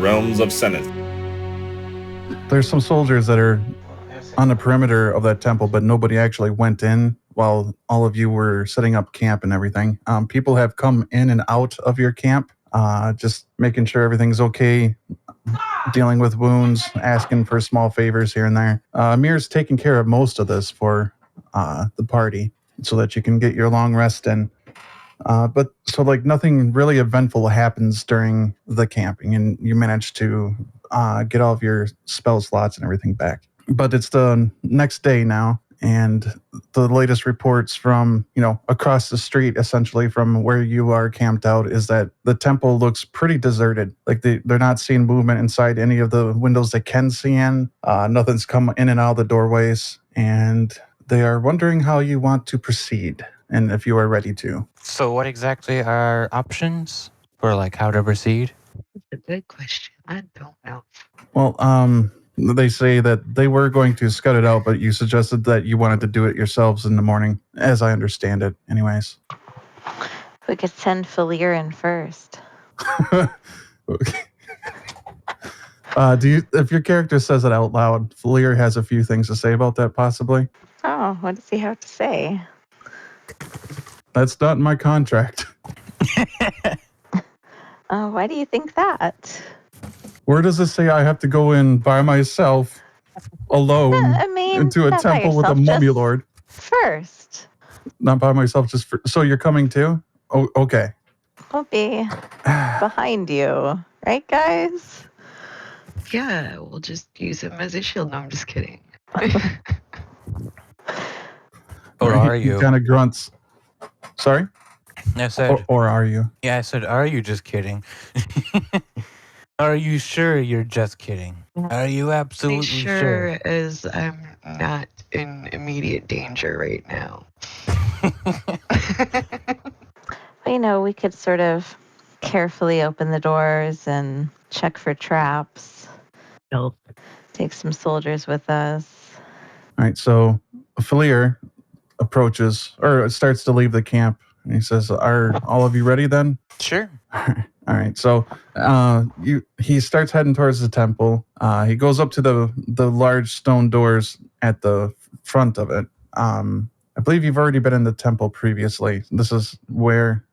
realms of Senith. There's some soldiers that are on the perimeter of that temple, but nobody actually went in while all of you were setting up camp and everything. People have come in and out of your camp, just making sure everything's okay, dealing with wounds, asking for small favors here and there. Amir's taking care of most of this for the party so that you can get your long rest in. But so like nothing really eventful happens during the camping, and you manage to get all of your spell slots and everything back. But it's the next day now, and the latest reports from, across the street, essentially from where you are camped out, is that the temple looks pretty deserted. Like they're not seeing movement inside any of the windows they can see in. Nothing's come in and out of the doorways, and they are wondering how you want to proceed and if you are ready to. So what exactly are options for how to proceed? That's a good question. I don't know. Well, they say that they were going to scout it out, but you suggested that you wanted to do it yourselves in the morning, as I understand it. Anyways. We could send Felir in first. Okay. If your character says it out loud, Felir has a few things to say about that, possibly. Oh, what does he have to say? That's not in my contract. Why do you think that? Where does it say I have to go in by myself, alone, into a not by temple with a yourself, mummy just lord? First. Not by myself, so you're coming too? Oh, okay. We'll be behind you. Right, guys? Yeah, we'll just use him as a shield. No, I'm just kidding. Or are you? He kind of grunts. Sorry? I said, or are you? Yeah, I said, are you just kidding? Are you sure you're just kidding? Are you absolutely sure? As I'm not in immediate danger right now. We could sort of carefully open the doors and check for traps. Nope. Take some soldiers with us. All right, so Felir approaches, or starts to leave the camp, and he says, "Are all of you ready then?" Sure. All right, so he starts heading towards the temple. He goes up to the large stone doors at the front of it. I believe you've already been in the temple previously. This is where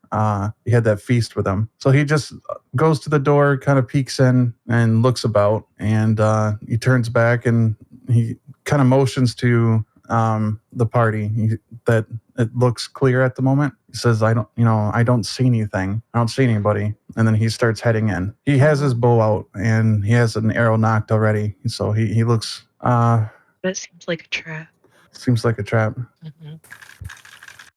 he had that feast with him. So he just goes to the door, kind of peeks in and looks about, and he turns back and he kind of motions to the party that it looks clear at the moment. He says, I don't see anything. I don't see anybody. And then he starts heading in. He has his bow out and he has an arrow knocked already. So he looks... that seems like a trap. Seems like a trap. Mm-hmm.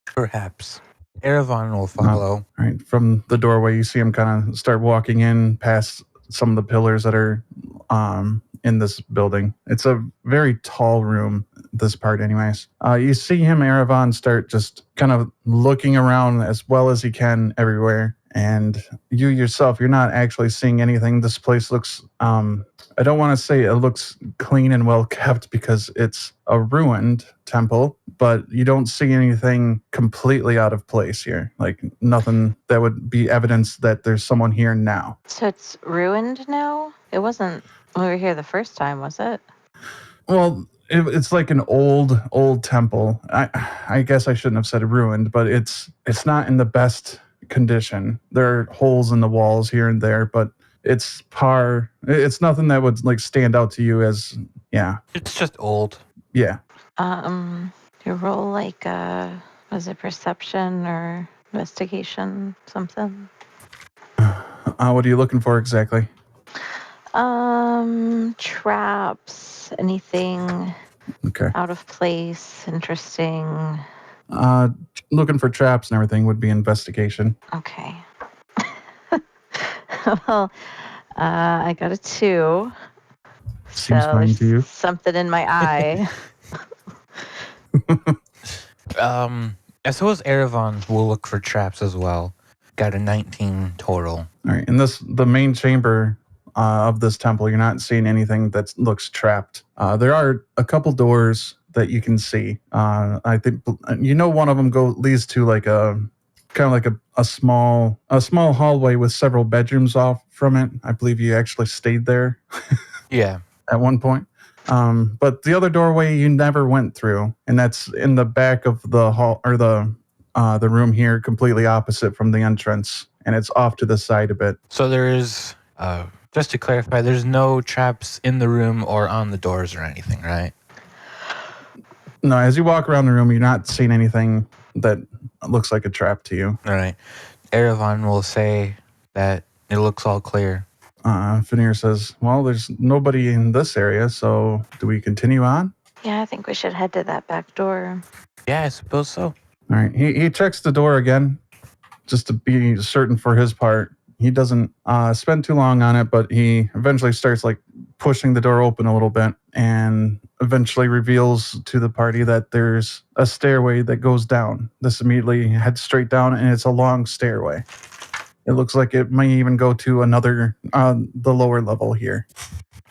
Perhaps. Erevan will follow. All right. From the doorway, you see him kind of start walking in past some of the pillars that are in this building. It's a very tall room, this part anyways. You see him, Erevan, start just kind of looking around as well as he can everywhere. And you yourself, you're not actually seeing anything. This place looks, I don't want to say it looks clean and well kept because it's a ruined temple, but you don't see anything completely out of place here. Like nothing that would be evidence that there's someone here now. So it's ruined now? It wasn't when we were here the first time, was it? Well, it's like an old temple. I guess I shouldn't have said ruined, but it's not in the best condition. There are holes in the walls here and there, but it's nothing that would stand out to you as, yeah. It's just old. Yeah. You roll was it perception or investigation, something? What are you looking for exactly? Traps, anything Okay. out of place, interesting. Looking for traps and everything would be investigation. Okay. Well, I got a 2. Seems fine to you. Something in my eye. I suppose Erevan will look for traps as well. Got a 19 total. All right. In the main chamber of this temple, you're not seeing anything that looks trapped. There are a couple doors that you can see. I think one of them leads to kind of like a small hallway with several bedrooms off from it. I believe you actually stayed there. Yeah. At one point. But the other doorway you never went through, and that's in the back of the hall or the room here, completely opposite from the entrance, and it's off to the side a bit. So there is, just to clarify, there's no traps in the room or on the doors or anything, right? No, as you walk around the room, you're not seeing anything that looks like a trap to you. All right. Erevan will say that it looks all clear. Felir says, well, there's nobody in this area, so do we continue on? Yeah, I think we should head to that back door. Yeah, I suppose so. All right. He checks the door again, just to be certain for his part. He doesn't spend too long on it, but he eventually starts like pushing the door open a little bit and eventually reveals to the party that there's a stairway that goes down. This immediately heads straight down, and it's a long stairway. It looks like it may even go to another, the lower level here.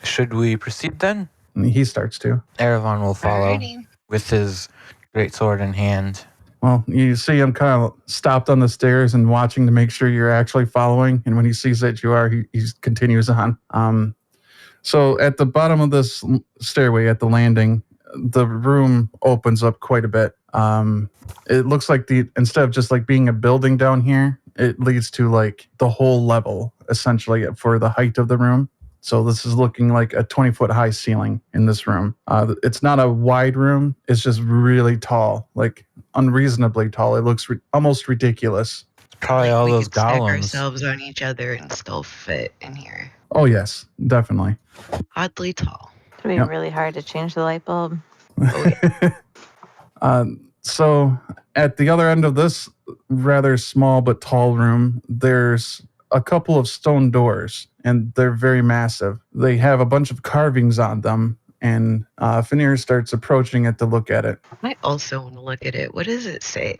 Should we proceed then? And he starts to. Erevan will follow Alrighty. with his greatsword in hand. Well, you see him kind of stopped on the stairs and watching to make sure you're actually following. And when he sees that you are, he continues on. So at the bottom of this stairway at the landing, the room opens up quite a bit. It looks like instead of just like being a building down here, it leads to like the whole level essentially for the height of the room. So this is looking like a 20-foot high ceiling in this room. It's not a wide room. It's just really tall, like unreasonably tall. It looks almost ridiculous. Probably Like all we those could stack golems. ourselves on each other and still fit in here. Oh, yes, definitely. Oddly tall. It'd be Yep. really hard to change the light bulb. Oh, yeah. So at the other end of this rather small but tall room, there's a couple of stone doors, and they're very massive. They have a bunch of carvings on them, and Felir starts approaching it to look at it. I also want to look at it. What does it say?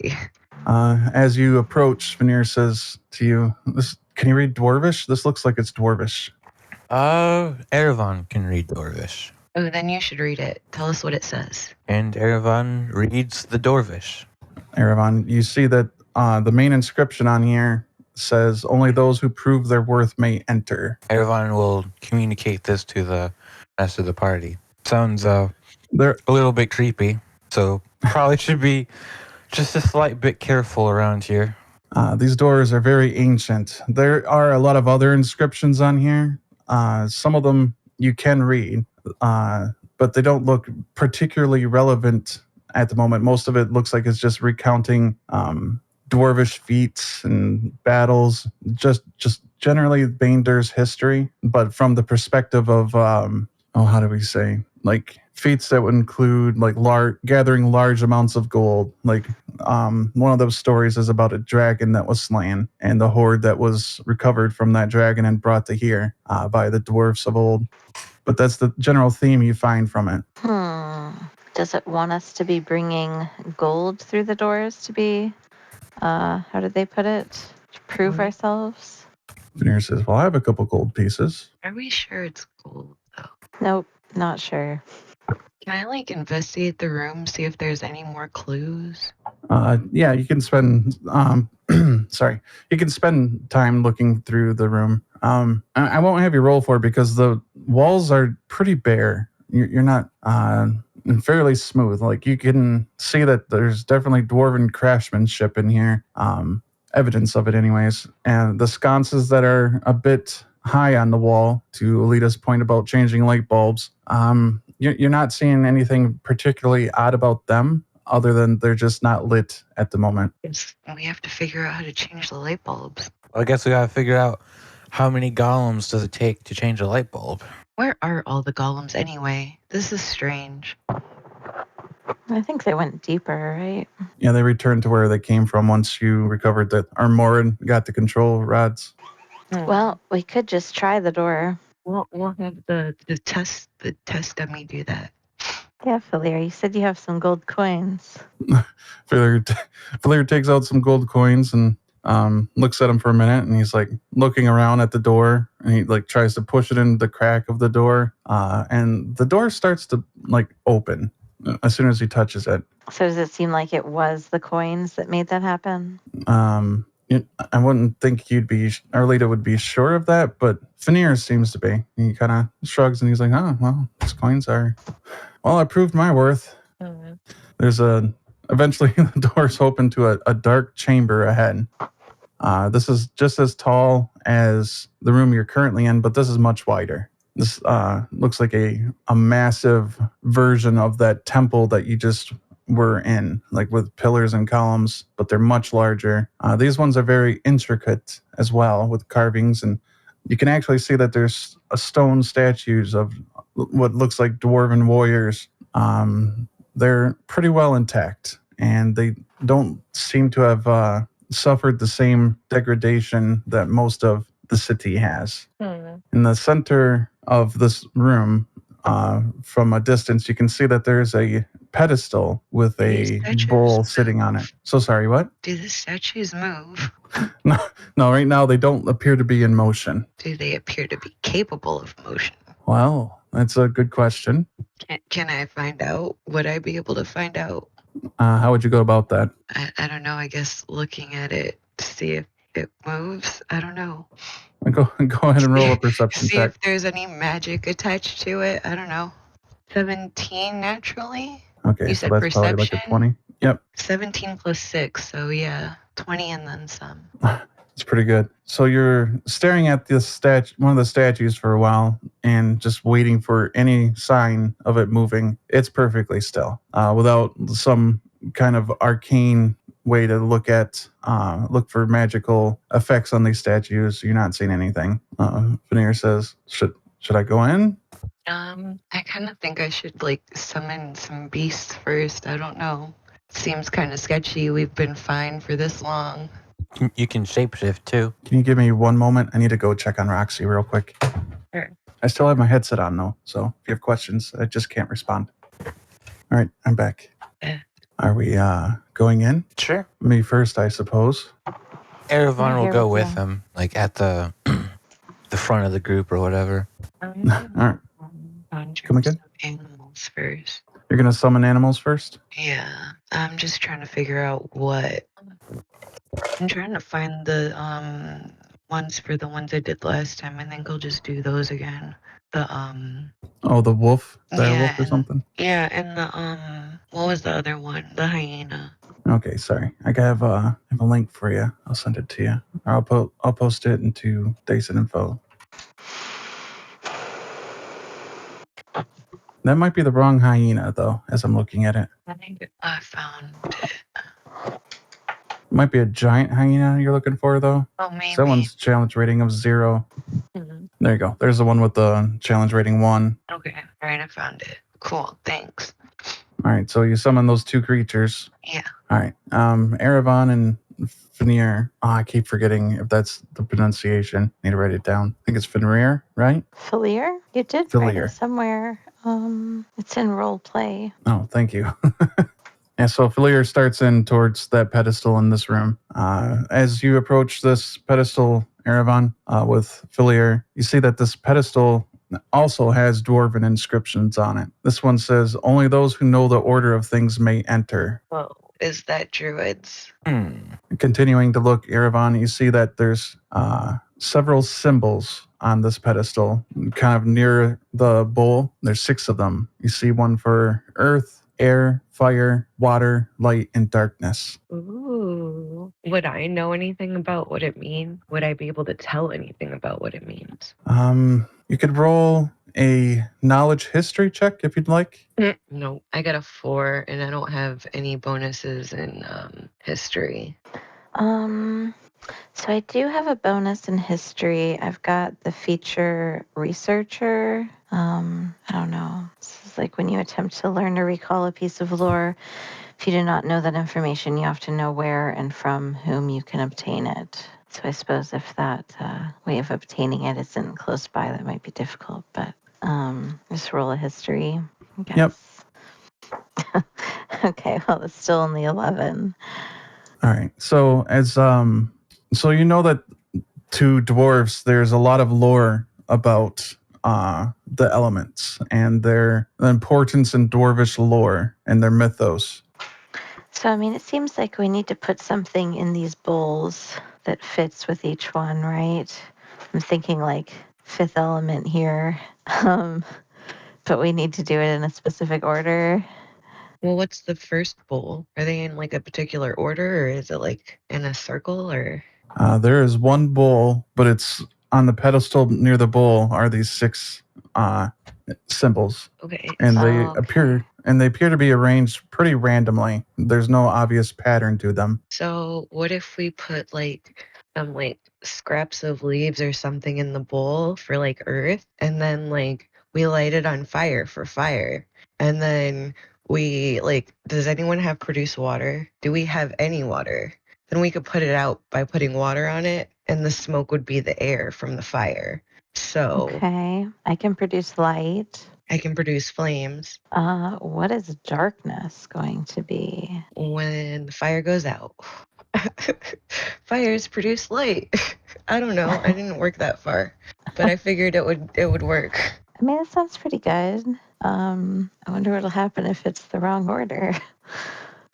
As you approach, Felir says to you, "Can you read Dwarvish? This looks like it's Dwarvish." Erevan can read Dwarvish. Oh, then you should read it. Tell us what it says. And Erevan reads the Dwarvish. Erevan, you see that the main inscription on here says, "Only those who prove their worth may enter." Erevan will communicate this to the rest of the party. Sounds There, a little bit creepy, so probably should be just a slight bit careful around here. these doors are very ancient. There are a lot of other inscriptions on here. Some of them you can read, but they don't look particularly relevant at the moment. Most of it looks like it's just recounting dwarvish feats and battles, just generally Banedur's history, but from the perspective of how do we say, like feats that would include like gathering large amounts of gold. Like one of those stories is about a dragon that was slain and the hoard that was recovered from that dragon and brought to here by the dwarves of old. But that's the general theme you find from it. Does it want us to be bringing gold through the doors to be, how did they put it? To prove ourselves? Felir says, well, I have a couple gold pieces. Are we sure it's gold, though? Nope, not sure. Can I, like, investigate the room, see if there's any more clues? Yeah, you can spend, you can spend time looking through the room. I won't have you roll for it because the walls are pretty bare. You're not fairly smooth. Like you can see that there's definitely dwarven craftsmanship in here. Evidence of it anyways. And the sconces that are a bit high on the wall, to Olita's point about changing light bulbs, you're not seeing anything particularly odd about them other than they're just not lit at the moment. Yes. We have to figure out how to change the light bulbs. Well, I guess we gotta figure out how many golems does it take to change a light bulb. Where are all the golems anyway? This is strange. I think they went deeper, right? Yeah, they returned to where they came from once you recovered or Morin got the control rods. Well, we could just try the door. We'll have the test dummy do that. Yeah, Felir, you said you have some gold coins. Felir takes out some gold coins and looks at them for a minute, and he's like looking around at the door, and he like tries to push it into the crack of the door, and the door starts to like open. as soon as he touches it. So does it seem like it was the coins that made that happen? I wouldn't think Olita would be sure of that, but Felir seems to be. He kind of shrugs and he's like, oh, well, these coins are, well, I proved my worth. Mhm. There's eventually the doors open to a dark chamber ahead. This is just as tall as the room you're currently in, but this is much wider. This looks like a massive version of that temple that you just were in, like with pillars and columns, but they're much larger. These ones are very intricate as well, with carvings, and you can actually see that there's stone statues of what looks like dwarven warriors. They're pretty well intact, and they don't seem to have suffered the same degradation that most of the city has. In the center of this room, from a distance, you can see that there's a pedestal with a These bowl statues sitting on it. move. So sorry, what? Do the statues move? No, right now they don't appear to be in motion. Do they appear to be capable of motion? Well, that's a good question. Can I find out? Would I be able to find out? How would you go about that? I don't know. I guess looking at it to see if it moves. I don't know. Go ahead and roll a perception See check. if there's any magic attached to it. I don't know. 17 naturally? Okay, You so said that's probably like a perception? 20. Yep. 17 plus 6, so yeah, 20 and then some. It's pretty good. So you're staring at this one of the statues for a while and just waiting for any sign of it moving. It's perfectly still, without some kind of arcane way to look for magical effects on these statues. You're not seeing anything. Felir says, should I go in? I kind of think I should summon some beasts first. I don't know. Seems kind of sketchy. We've been fine for this long. You can shapeshift too. Can you give me one moment? I need to go check on Roxy real quick. Sure. I still have my headset on though, so if you have questions, I just can't respond. All right, I'm back. Yeah. Are we going in? Sure. Me first, I suppose. Erevan I'm will here go with with you. him, like at the the front of the group or whatever. All right, Come again? Animals first. you're gonna summon animals first. Yeah, I'm just trying to figure out what. I'm trying to find the ones for the ones I did last time. I think I'll just do those again. The Oh, the wolf, dire wolf, or and- something. yeah, and the what was the other one? The hyena. Okay, sorry. I have a link for you. I'll send it to you. I'll post it into Dason Info. That might be the wrong hyena though, as I'm looking at it. I think I found it. Might be a giant hyena you're looking for though. Oh, maybe. That one's challenge rating of 0. Mhm. There you go. There's the one with the challenge rating 1. Okay, all right, I found it. Cool, thanks. All right, so you summon those 2 creatures. Yeah. All right, Erevan and Felir. Oh, I keep forgetting if that's the pronunciation. Need to write it down. I think it's Felir, right? Felir? You did write Felir. it somewhere. It's in role play. Oh, thank you. And so Felir starts in towards that pedestal in this room. As you approach this pedestal, Erevan, with Felir, you see that this pedestal also has Dwarven inscriptions on it. This one says, only those who know the order of things may enter. Whoa, is that druids? Continuing to look, Erevan, you see that there's several symbols on this pedestal, kind of near the bowl. There's 6 of them. You see one for earth, air, fire, water, light, and darkness. Ooh. Would I know anything about what it means? Would I be able to tell anything about what it means? You could roll a knowledge history check if you'd like. No, I got a 4 and I don't have any bonuses in history. So I do have a bonus in history. I've got the feature researcher. I don't know. This is like when you attempt to learn or recall a piece of lore. If you do not know that information, you have to know where and from whom you can obtain it. So I suppose if that way of obtaining it isn't close by, that might be difficult. But just roll a history, I guess. Yep. Okay, well, it's still only 11. All right. So so you know that to dwarves, there's a lot of lore about the elements and their importance in Dwarvish lore and their mythos. So, I mean, it seems like we need to put something in these bowls that fits with each one, right? I'm thinking like fifth element here, but we need to do it in a specific order. Well, what's the first bowl? Are they in like a particular order, or is it like in a circle, or? There is one bowl, but it's on the pedestal near the bowl are these 6 symbols, Okay. and Okay. they appear to be arranged pretty randomly. There's no obvious pattern to them. So what if we put like some like scraps of leaves or something in the bowl for like earth, and then like we light it on fire for fire, and then we like, does anyone have produced water? Do we have any water? Then we could put it out by putting water on it, and the smoke would be the air from the fire. So Okay. I can produce light. I can produce flames What is darkness going to be? when the fire goes out. Fires produce light. I don't know. I didn't work that far, but I figured it would work. I mean, it sounds pretty good. I wonder what'll happen if it's the wrong order.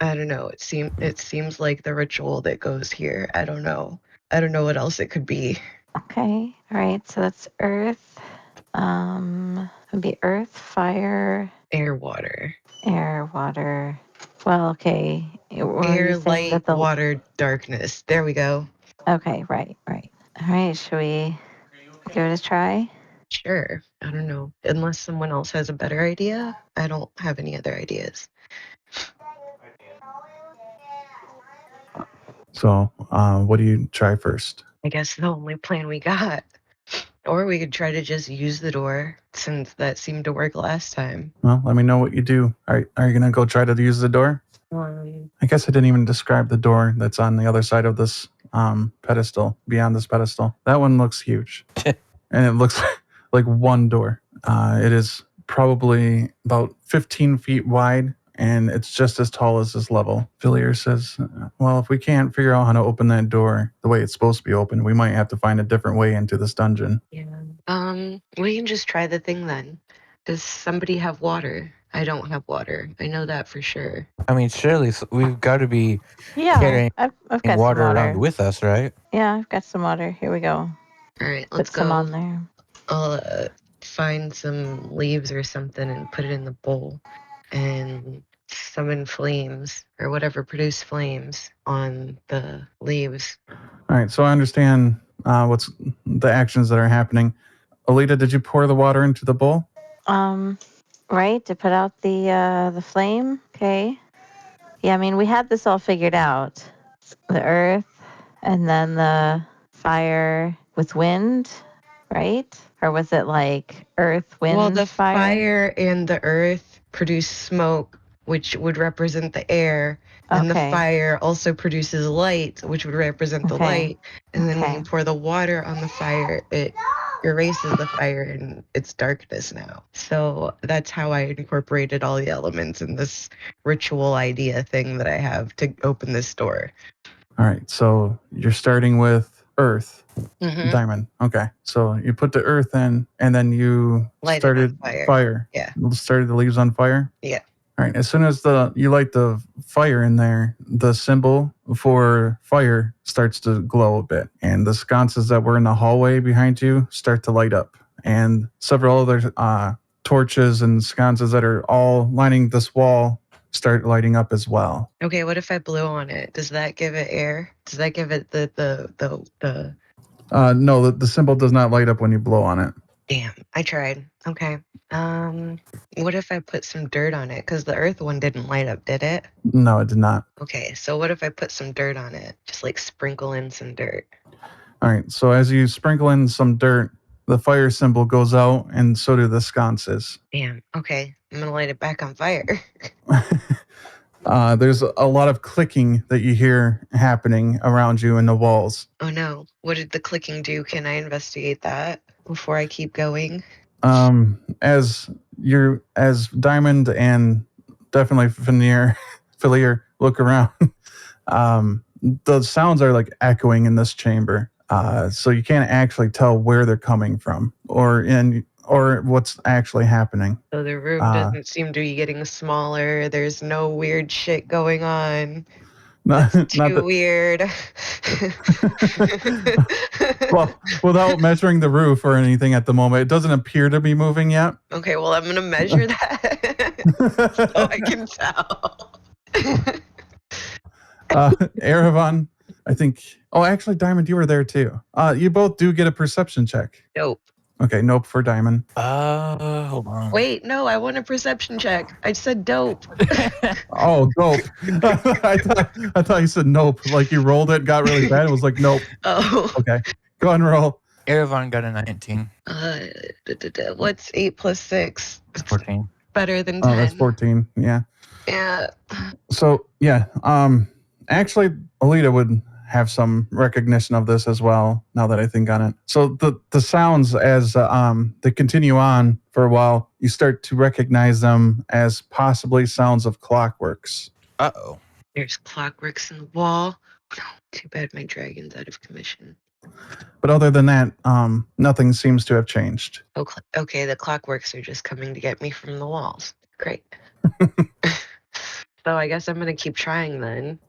I don't know. It seems like the ritual that goes here. I don't know. I don't know what else it could be. Okay. All right. So that's earth. It'd be earth, fire, Air, water. air, water. Well, okay. Were Air, you saying light, that the water, darkness. There we go. Okay, right. All right, should we give it a try? Sure. I don't know. Unless someone else has a better idea. I don't have any other ideas. So, what do you try first? I guess the only plan we got. Or we could try to just use the door, since that seemed to work last time. Well, let me know what you do. Are you going to go try to use the door? I guess I didn't even describe the door that's on the other side of this pedestal, beyond this pedestal. That one looks huge. And it looks like one door. It is probably about 15 feet wide, and it's just as tall as this level. Felir says, well, if we can't figure out how to open that door the way it's supposed to be opened, we might have to find a different way into this dungeon. Yeah. We can just try the thing then. Does somebody have water? I don't have water. I know that for sure. I mean, surely we've got to be Yeah, carrying I've got water some around water. with us, right? Yeah, I've got some water. Here we go. All right, Put let's some go. on there. I'll find some leaves or something and put it in the bowl and summon flames or whatever produce flames on the leaves. All right, so I understand what's the actions that are happening. Olita, did you pour the water into the bowl? Right, to put out the flame. Okay. Yeah, I mean, we had this all figured out. The earth and then the fire with wind, right? Or was it like earth, wind, Well, the fire? fire and the earth produce smoke, which would represent the air. And the Okay. fire also produces light, which would represent the Okay. light. And then when Okay. you pour the water on the fire, it erases the fire and it's darkness now. So that's how I incorporated all the elements in this ritual idea thing that I have to open this door. All right, so you're starting with earth. Mm-hmm. Diamond. Okay. So you put the earth in and then you Light it started on fire. Yeah. Started the leaves on fire? Yeah. All right. As soon as you light the fire in there, the symbol for fire starts to glow a bit. And the sconces that were in the hallway behind you start to light up. And several other torches and sconces that are all lining this wall start lighting up as well. Okay, what if I blew on it? Does that give it air? Does that give it the No, the symbol does not light up when you blow on it. Damn, I tried. Okay. What if I put some dirt on it? Because the earth one didn't light up, did it? No, it did not. Okay, so what if I put some dirt on it? Just like sprinkle in some dirt. All right, so as you sprinkle in some dirt, the fire symbol goes out, and so do the sconces. Damn, okay. I'm gonna light it back on fire. There's a lot of clicking that you hear happening around you in the walls. Oh no, what did the clicking do? Can I investigate that before I keep going? As Diamond and definitely Felir look around, the sounds are like echoing in this chamber. So you can't actually tell where they're coming from, or or what's actually happening. So the room doesn't seem to be getting smaller. There's no weird shit going on. Not, That's not too that, weird. well, without measuring the roof or anything at the moment, it doesn't appear to be moving yet. Okay, well, I'm going to measure that so I can tell. Erevan, I think. Oh, actually, Diamond, you were there too. You both do get a perception check. Nope. Okay, nope for Diamond. Hold on. Wait, no, I want a perception check. I said dope. Oh, dope. I thought you said nope. Like you rolled it, got really bad. It was like nope. Oh. Okay, go ahead and roll. Erevan got a 19. What's 8 plus 6? 14. Better than 10. Oh, that's 14. Yeah. Yeah. So yeah, actually, Olita would have some recognition of this as well. Now that I think on it, so the sounds as they continue on for a while, you start to recognize them as possibly sounds of clockworks. Uh-oh. There's clockworks in the wall. Too bad my dragon's out of commission. But other than that, nothing seems to have changed. Okay, the clockworks are just coming to get me from the walls. Great. So I guess I'm going to keep trying then.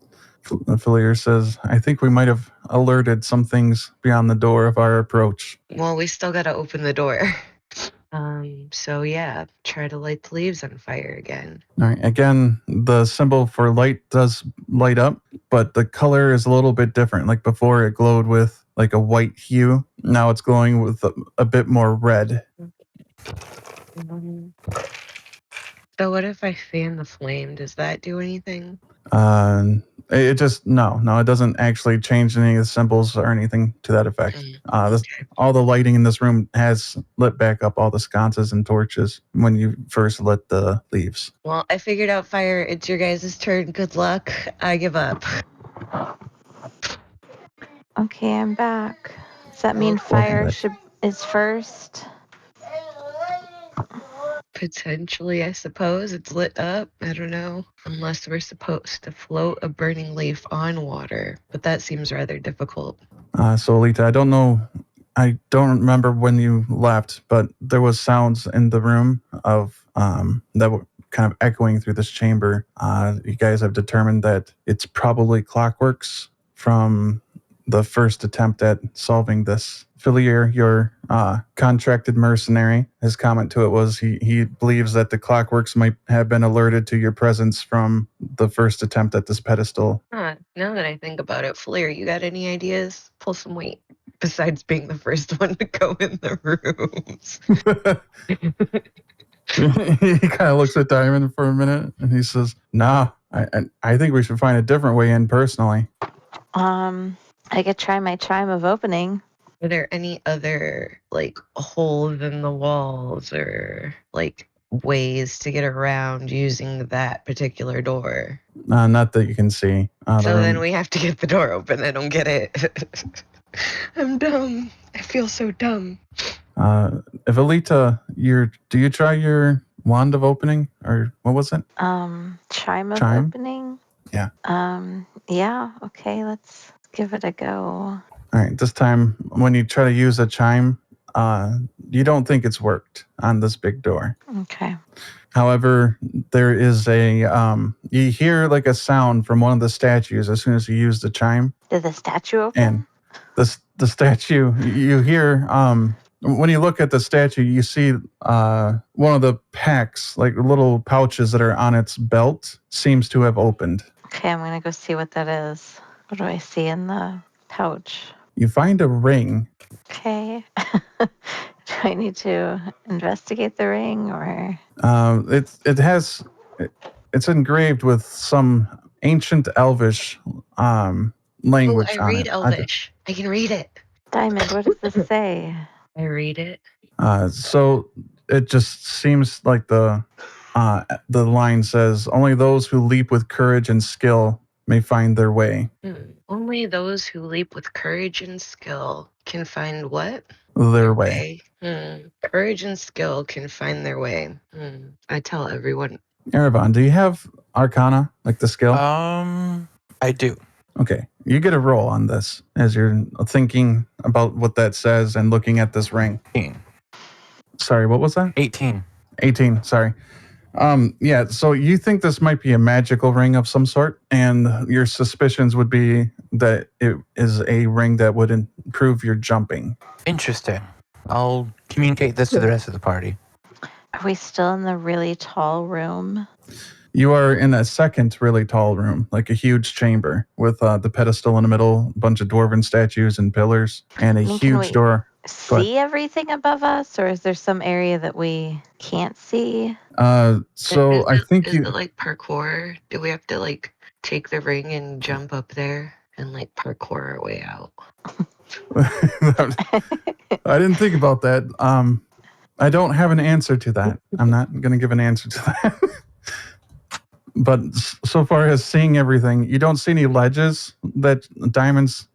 Felir says, I think we might have alerted some things beyond the door of our approach. Well, we still got to open the door. So yeah, try to light the leaves on fire again. All right. Again, the symbol for light does light up, but the color is a little bit different. Like before, it glowed with like a white hue. Now it's glowing with a bit more red. So what if I fan the flame? Does that do anything? It just no, it doesn't actually change any of the symbols or anything to that effect. All the lighting in this room has lit back up all the sconces and torches when you first lit the leaves. Well, I figured out fire. It's your guys' turn. Good luck. I give up. Okay, I'm back. Does that mean fire is first? Potentially, I suppose. It's lit up. I don't know. Unless we're supposed to float a burning leaf on water. But that seems rather difficult. So, Olita, I don't remember when you left, but there was sounds in the room of that were kind of echoing through this chamber. You guys have determined that it's probably clockworks from the first attempt at solving this. Felir, your contracted mercenary, his comment to it was he believes that the clockworks might have been alerted to your presence from the first attempt at this pedestal. Now that I think about it, Felir, you got any ideas? Pull some weight. Besides being the first one to go in the rooms. He kind of looks at Diamond for a minute and he says, nah, I think we should find a different way in personally. I could try my chime of opening. Are there any other like holes in the walls or like ways to get around using that particular door? Not that you can see. So then we have to get the door open. I don't get it. I'm dumb. I feel so dumb. If Olita, do you try your wand of opening or what was it? Chime of opening? Yeah. Yeah, okay, let's give it a go. All right, this time when you try to use a chime, you don't think it's worked on this big door. Okay. However, there is you hear like a sound from one of the statues as soon as you use the chime. Did the statue open? And the statue, you hear, when you look at the statue, you see one of the packs, like little pouches that are on its belt, seems to have opened. Okay, I'm going to go see what that is. What do I see in the pouch? You find a ring. Okay. Do I need to investigate the ring or? It's engraved with some ancient Elvish language on it. I read Elvish. I can read it. Diamond, what does this say? I read it. So it just seems like the line says, only those who leap with courage and skill may find their way. Only those who leap with courage and skill can find what? Their way. Courage and skill can find their way. I tell everyone. Erevan, do you have Arcana, like the skill? I do. Okay, you get a roll on this as you're thinking about what that says and looking at this ring. Sorry, what was that? 18. 18, sorry. Yeah, so you think this might be a magical ring of some sort, and your suspicions would be that it is a ring that would improve your jumping. Interesting. I'll communicate this to the rest of the party. Are we still in the really tall room? You are in a second really tall room, like a huge chamber with the pedestal in the middle, a bunch of dwarven statues and pillars, and a I mean, can huge we door. Go ahead. see everything above us, or is there some area that we can't see? So I think is you. it like parkour? Do we have to like take the ring and jump up there and like parkour our way out? I didn't think about that. I don't have an answer to that. I'm not going to give an answer to that. But so far as seeing everything, you don't see any ledges that Diamond's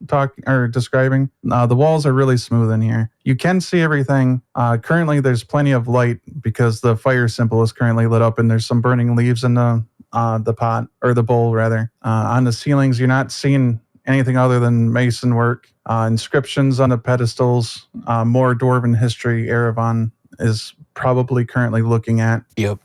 describing. The walls are really smooth in here. You can see everything. Currently, there's plenty of light because the fire symbol is currently lit up, and there's some burning leaves in the pot, or the bowl rather. On the ceilings, you're not seeing anything other than mason work. Inscriptions on the pedestals. More Dwarven history. Erevan is probably currently looking at. Yep.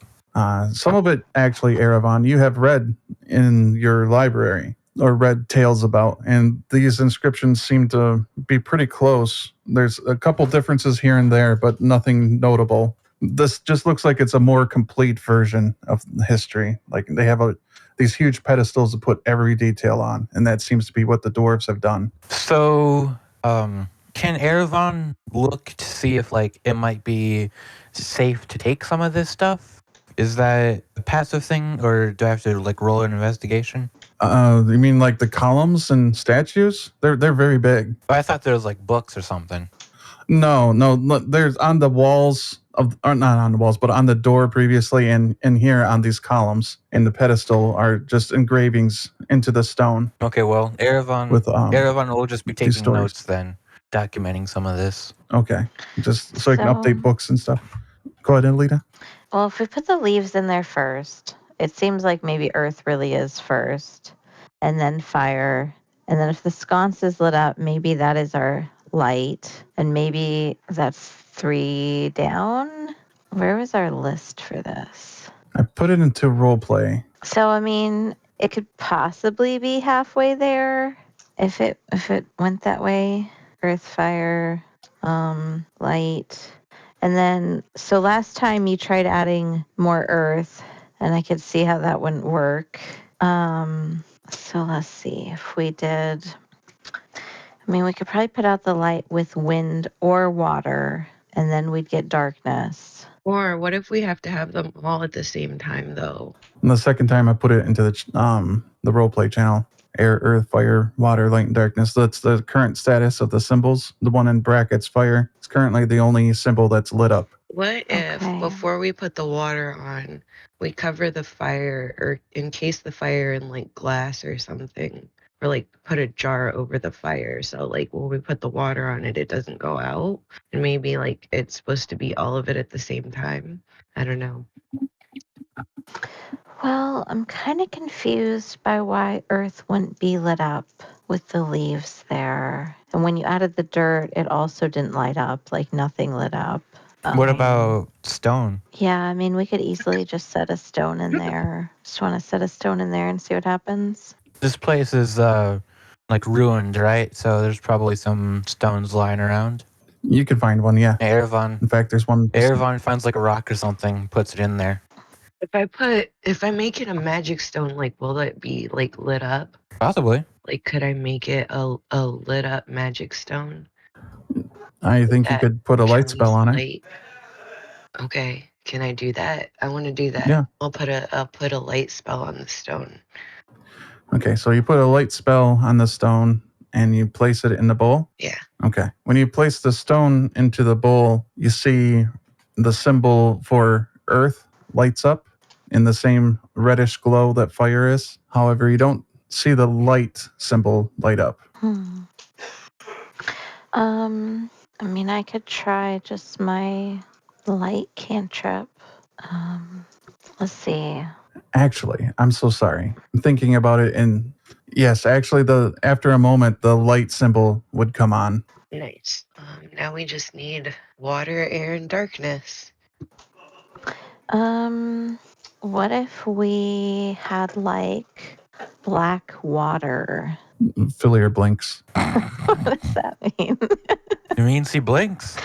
Some of it actually, Erevan, you have read in your library or read tales about, and these inscriptions seem to be pretty close. There's a couple differences here and there, but nothing notable. This just looks like it's a more complete version of the history. Like they have these huge pedestals to put every detail on, and that seems to be what the dwarves have done. So, can Erevan look to see if like it might be safe to take some of this stuff? Is that a passive thing, or do I have to like roll an investigation? You mean like the columns and statues? They're very big. I thought there was like books or something. No. There's on the walls or not on the walls, but on the door previously, and here on these columns in the pedestal are just engravings into the stone. Okay, well, Erevan will just be taking stories. notes then, documenting some of this. Okay, just so you can update books and stuff. Go ahead, Olita. Well, if we put the leaves in there first, it seems like maybe earth really is first, and then fire. And then if the sconce is lit up, maybe that is our light, and maybe that's 3 down. Where was our list for this? I put it into role play. So, I mean, it could possibly be halfway there if it went that way. Earth, fire, light. And then, so last time you tried adding more earth, and I could see how that wouldn't work. So let's see if we did. I mean, we could probably put out the light with wind or water, and then we'd get darkness. Or what if we have to have them all at the same time, though? And the second time I put it into the role play channel. Air, earth, fire, water, light, and darkness. That's the current status of the symbols. The one in brackets, fire, is currently the only symbol that's lit up. What if before we put the water on, we cover the fire or encase the fire in like glass or something, or like put a jar over the fire so like when we put the water on it, it doesn't go out, and maybe like it's supposed to be all of it at the same time. I don't know. Well, I'm kind of confused by why Earth wouldn't be lit up with the leaves there. And when you added the dirt, it also didn't light up, like nothing lit up. What about stone? Yeah, I mean, we could easily just set a stone in there. Just want to set a stone in there and see what happens. This place is like ruined, right? So there's probably some stones lying around. You can find one, yeah. Erevan. In fact, there's one. Erevan finds like a rock or something, puts it in there. If I make it a magic stone, like will it be like lit up? Possibly. Like could I make it a lit up magic stone? I think you could put a light spell on it. Okay, can I do that? I want to do that. Yeah. I'll put a light spell on the stone. Okay, so you put a light spell on the stone and you place it in the bowl? Yeah. Okay. When you place the stone into the bowl, you see the symbol for earth lights up in the same reddish glow that fire is. However, you don't see the light symbol light up. I mean, I could try just my light cantrip. Let's see. Actually, I'm so sorry. I'm thinking about it, and yes, actually, after a moment, the light symbol would come on. Nice. Now we just need water, air, and darkness. What if we had like black water? Felir blinks. What does that mean? It means he blinks.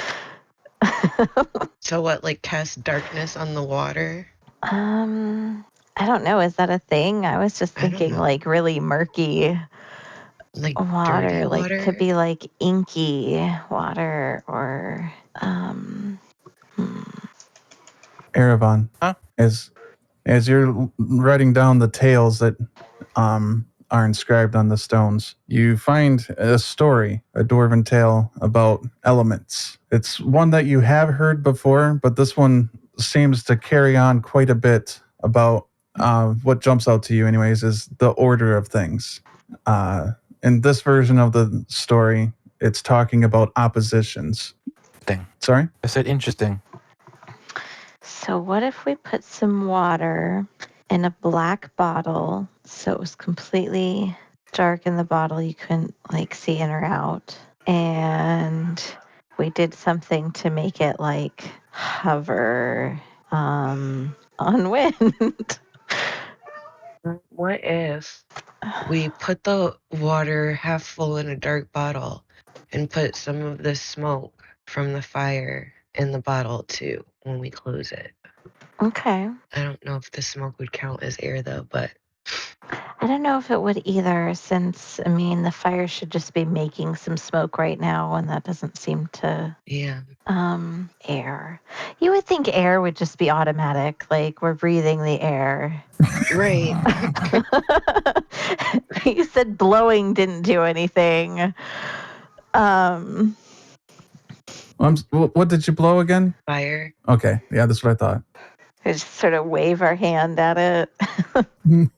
So what, like cast darkness on the water? I don't know. Is that a thing? I was just I don't thinking know. like really murky Like water, dirty like water? could be like inky water or Erevan, Huh? as you're writing down the tales that are inscribed on the stones, you find a story, a Dwarven tale about elements. It's one that you have heard before, but this one seems to carry on quite a bit about what jumps out to you, anyways, is the order of things. In this version of the story, it's talking about oppositions. Thing. Sorry? I said interesting. So what if we put some water in a black bottle so it was completely dark in the bottle, you couldn't like see in or out, and we did something to make it like hover on wind. What if we put the water half full in a dark bottle and put some of the smoke from the fire in the bottle too when we close it? Okay. I don't know if the smoke would count as air though, but I don't know if it would either, since I mean the fire should just be making some smoke right now, and that doesn't seem to yeah. air. You would think air would just be automatic, like we're breathing the air. Right. You said blowing didn't do anything. What did you blow again? Fire. Okay, yeah, that's what I thought. We just sort of wave our hand at it. You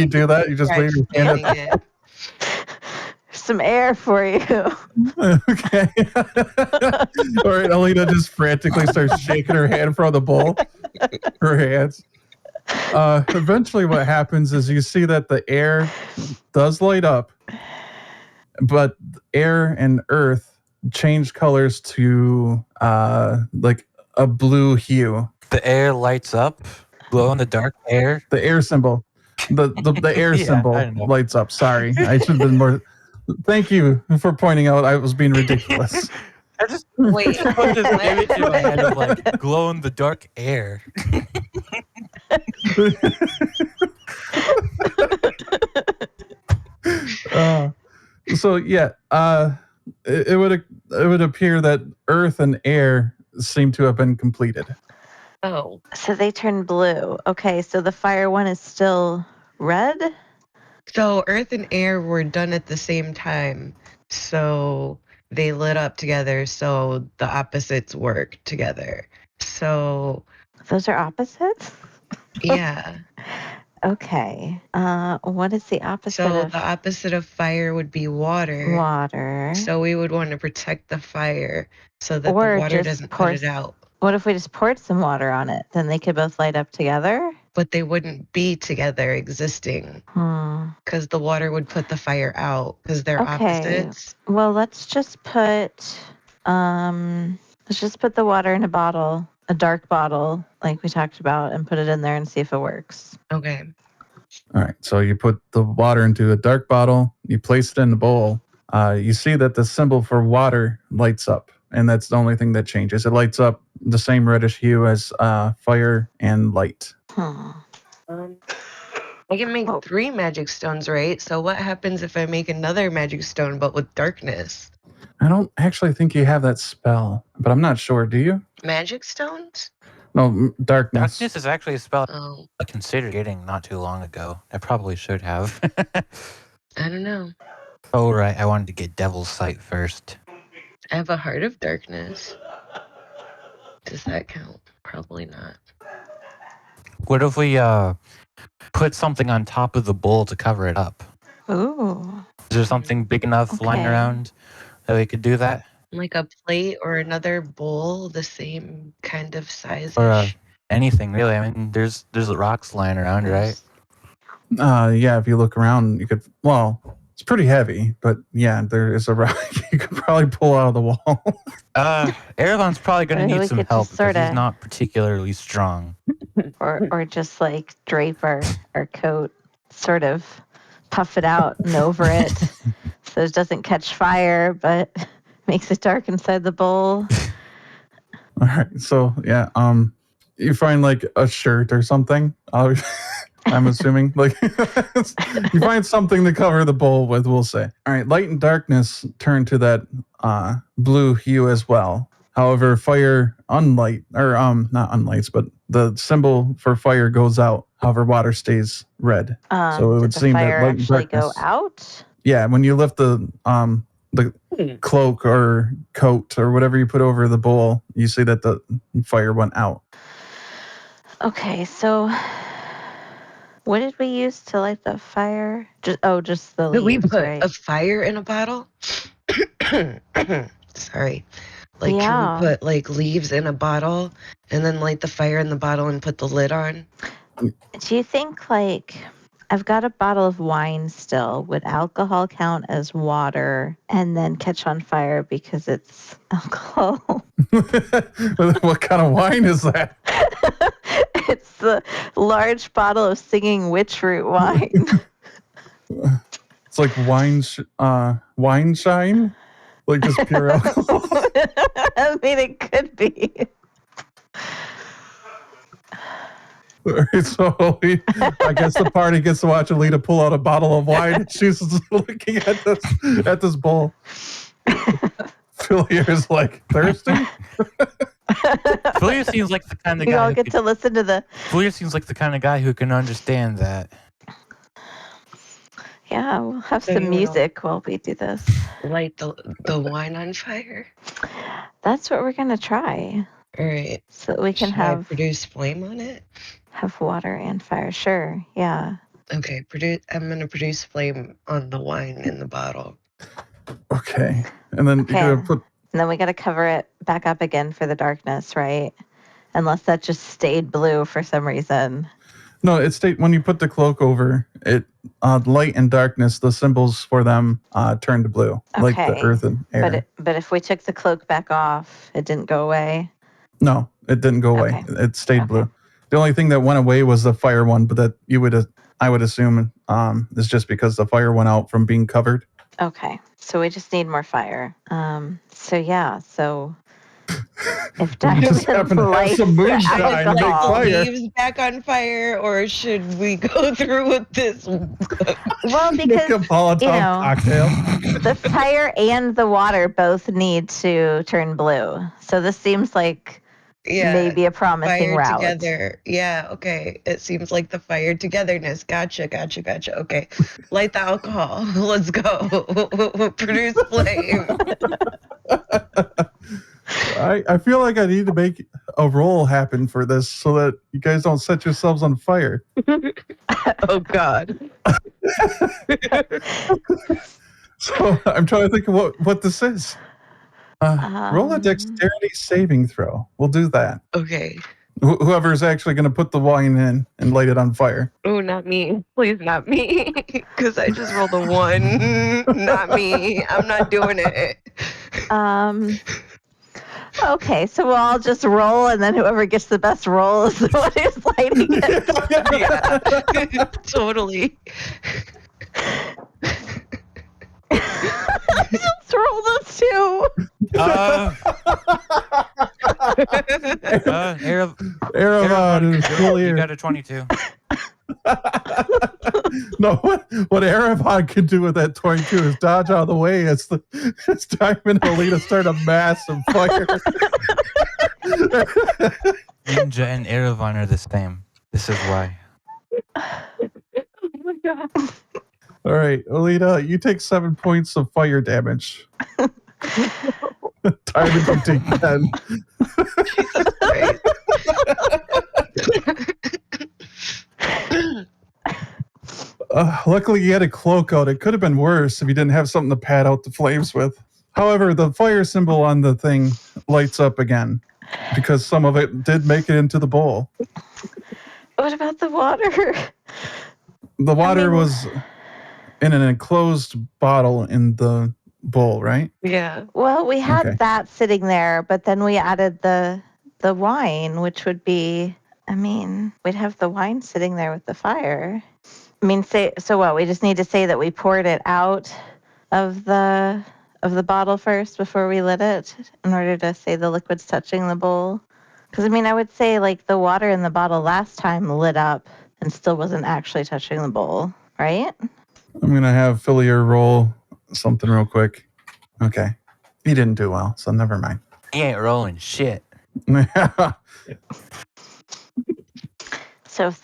do that? You just Try wave your hand fanning it. Some air for you. Okay. All right, Olita just frantically starts shaking her hand from the bowl. Her hands. Eventually what happens is you see that the air does light up, but air and earth change colors to like a blue hue. The air lights up, glow in the dark air. The air symbol. The air Yeah, I symbol don't know. lights up. Sorry. I should have been more. Thank you for pointing out I was being ridiculous. I just Wait. put this image in my head of like glow in the dark air. So yeah, it would appear that earth and air seem to have been completed. Oh. So they turn blue. Okay, so the fire one is still red? So earth and air were done at the same time. So they lit up together, so the opposites work together. So Those are opposites? yeah. Okay. What is the opposite So of the opposite of fire would be water. water? So we would want to protect the fire so that Or the water just doesn't pour put it out. What if we just poured some water on it? Then they could both light up together? But they wouldn't be together existing because the water would put the fire out because they're Okay. opposites. Well, let's just put the water in a bottle, a dark bottle, like we talked about, and put it in there and see if it works. Okay. All right. So you put the water into a dark bottle. You place it in the bowl. You see that the symbol for water lights up, and that's the only thing that changes. It lights up the same reddish hue as fire and light. I can make 3 magic stones, right? So what happens if I make another magic stone but with darkness? I don't actually think you have that spell, but I'm not sure. Do you? Magic stones? No, darkness. Darkness is actually a spell Oh, I considered getting not too long ago. I probably should have. I don't know. Oh, right. I wanted to get Devil's Sight first. I have a heart of darkness. Does that count? Probably not. What if we put something on top of the bowl to cover it up? Ooh. Is there something big enough lying Okay. around that we could do that? Like a plate or another bowl the same kind of size-ish. Or anything really. I mean, there's rocks lying around, right? Yeah, if you look around, you could. Well, it's pretty heavy, but yeah, there is a rock you could probably pull out of the wall. Erevan's probably going to Maybe need we some could help just because he's sorta- not particularly strong. or just like drape our coat, sort of puff it out and over it so it doesn't catch fire, but makes it dark inside the bowl. All right, so yeah, you find like a shirt or something. I'm assuming like you find something to cover the bowl with. We'll say. All right, light and darkness turn to that blue hue as well. However, fire unlight or not unlights, but the symbol for fire goes out. However, water stays red. So it would did the seem that fire light and actually go darkness- out? Yeah, when you lift the cloak or coat or whatever you put over the bowl, you see that the fire went out. Okay, so what did we use to light the fire? Just the Did we leaves, put right? a fire in a bottle? Sorry. Like, Yeah. can we put like leaves in a bottle and then light the fire in the bottle and put the lid on? Do you think, like, I've got a bottle of wine still. Would alcohol count as water and then catch on fire because it's alcohol? What kind of wine is that? It's the large bottle of singing witch root wine. It's like wine shine, like just pure alcohol. I mean, it could be. Alright, so I guess the party gets to watch Olita pull out a bottle of wine and she's looking at this bowl. Filier's like, thirsty? Felir seems like the kind of We guy. all get to listen to the. Felir seems like the kind of guy who can understand that. Yeah, we'll have So some you wanna- music while we do this. Light the wine on fire? That's what we're gonna try, All right. so that we can Should I have produce flame on it? water and fire. Sure, yeah. Okay, I'm gonna produce flame on the wine in the bottle. Okay. And then Okay. you're gonna put And then we got to cover it back up again for the darkness, right? Unless that just stayed blue for some reason. no, it's when you put the cloak over it, light and darkness, the symbols for them turn to blue, like the Okay. earth and air. But if we took the cloak back off, it didn't go away. No, it didn't go away. Okay. It stayed Okay. blue. The only thing that went away was the fire one, but that I would assume is just because the fire went out from being covered. Okay, so we just need more fire. So if We just happen to have lights some the moonshine to make alcohol- fire. Leaves back on fire, or should we go through with this? Well, Make a because Molotov you know- cocktail. the fire and the water both need to turn blue. So this seems like Yeah, maybe a promising fire route. together. Yeah, okay. It seems like the fire togetherness. Gotcha. Okay, light the alcohol. Let's go. Produce flame. I feel like I need to make a roll happen for this so that you guys don't set yourselves on fire. Oh God. So I'm trying to think of what this is. Roll a dexterity saving throw. We'll do that. Okay. Whoever is actually going to put the wine in and light it on fire. Oh, not me. Please, not me. Because I just rolled a 1. Not me. I'm not doing it. Okay, so we'll all just roll, and then whoever gets the best roll is the one who's lighting it. Yeah. Totally. Just roll the 2. Erevan and you Felir. got a 22. No, what Erevan can do with that 22 is dodge out of the way as Diamond and Olita start a massive fire. Ninja and Erevan are the same. This is why. Oh my God. All right, Olita, you take 7 points of fire damage. Diamond, you take 10. Right. Luckily, you had a cloak out. It could have been worse if you didn't have something to pad out the flames with. However, the fire symbol on the thing lights up again. because some of it did make it into the bowl. What about the water? The water mean- was in an enclosed bottle in the bowl, right? Yeah. Well, we had Okay. that sitting there, but then we added the wine, which would be, I mean, we'd have the wine sitting there with the fire. I mean, so what? We just need to say that we poured it out of the bottle first before we lit it in order to say the liquid's touching the bowl. Because I mean, I would say like the water in the bottle last time lit up and still wasn't actually touching the bowl, right? I'm going to have Felir roll something real quick. Okay. He didn't do well, so never mind. He ain't rolling shit. So if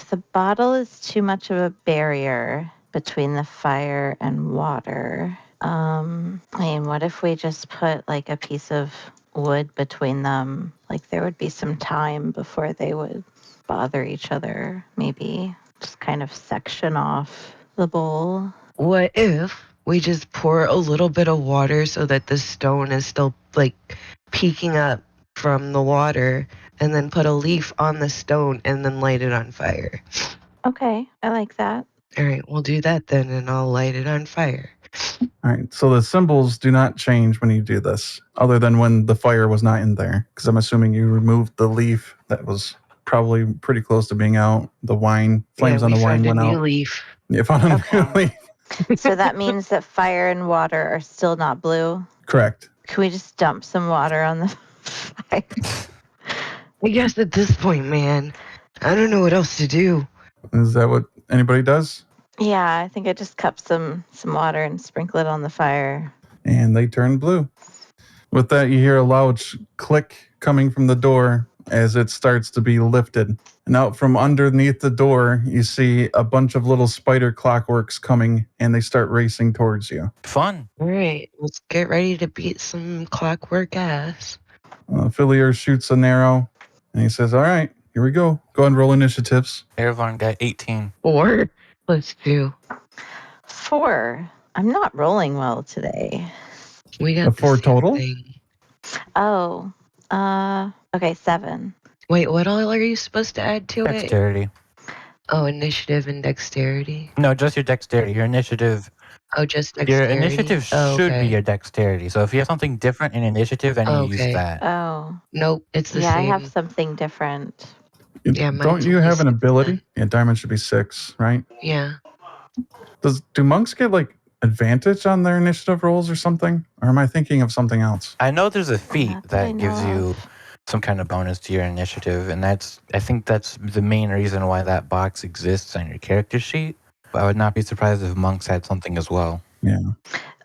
the bottle is too much of a barrier between the fire and water, I mean, what if we just put like a piece of wood between them? Like there would be some time before they would bother each other. Maybe just kind of section off the bowl. What if we just pour a little bit of water so that the stone is still like peeking up from the water, and then put a leaf on the stone and then light it on fire? Okay, I like that. All right, we'll do that then, and I'll light it on fire. All right. So the symbols do not change when you do this, other than when the fire was not in there. Because I'm assuming you removed the leaf that was probably pretty close to being out. The wine, flames on the wine went a new out. leaf. You found a new Okay. leaf. So that means that fire and water are still not blue. Correct. Can we just dump some water on the fire? I guess at this point, man, I don't know what else to do. Is that what anybody does? Yeah, I think I just cup some water and sprinkle it on the fire. And they turn blue. With that, you hear a loud click coming from the door as it starts to be lifted. And out from underneath the door, you see a bunch of little spider clockworks coming, and they start racing towards you. Fun. All right, let's get ready to beat some clockwork ass. Felir shoots an arrow, and he says, all right, here we go. Go ahead and roll initiatives. Erevan got 18. 4 plus 2. 4. I'm not rolling well today. We got A the 4 same total? thing. Oh, okay, 7. Wait, what all are you supposed to add to it? Dexterity. Oh, initiative and dexterity. No, just your dexterity. Your initiative. Oh, just dexterity. Your initiative should be okay. your dexterity. So if you have something different in initiative, then you use Okay. that. Oh, Nope, it's the yeah, same. I have something different. Yeah, Don't mine's you only have an 6 ability? then. Yeah, diamond should be 6, right? Yeah. Do monks get like advantage on their initiative rolls or something? Or am I thinking of something else? I know there's a feat Not that I that gives know you of. some kind of bonus to your initiative, and I think that's the main reason why that box exists on your character sheet. But I would not be surprised if monks had something as well. Yeah.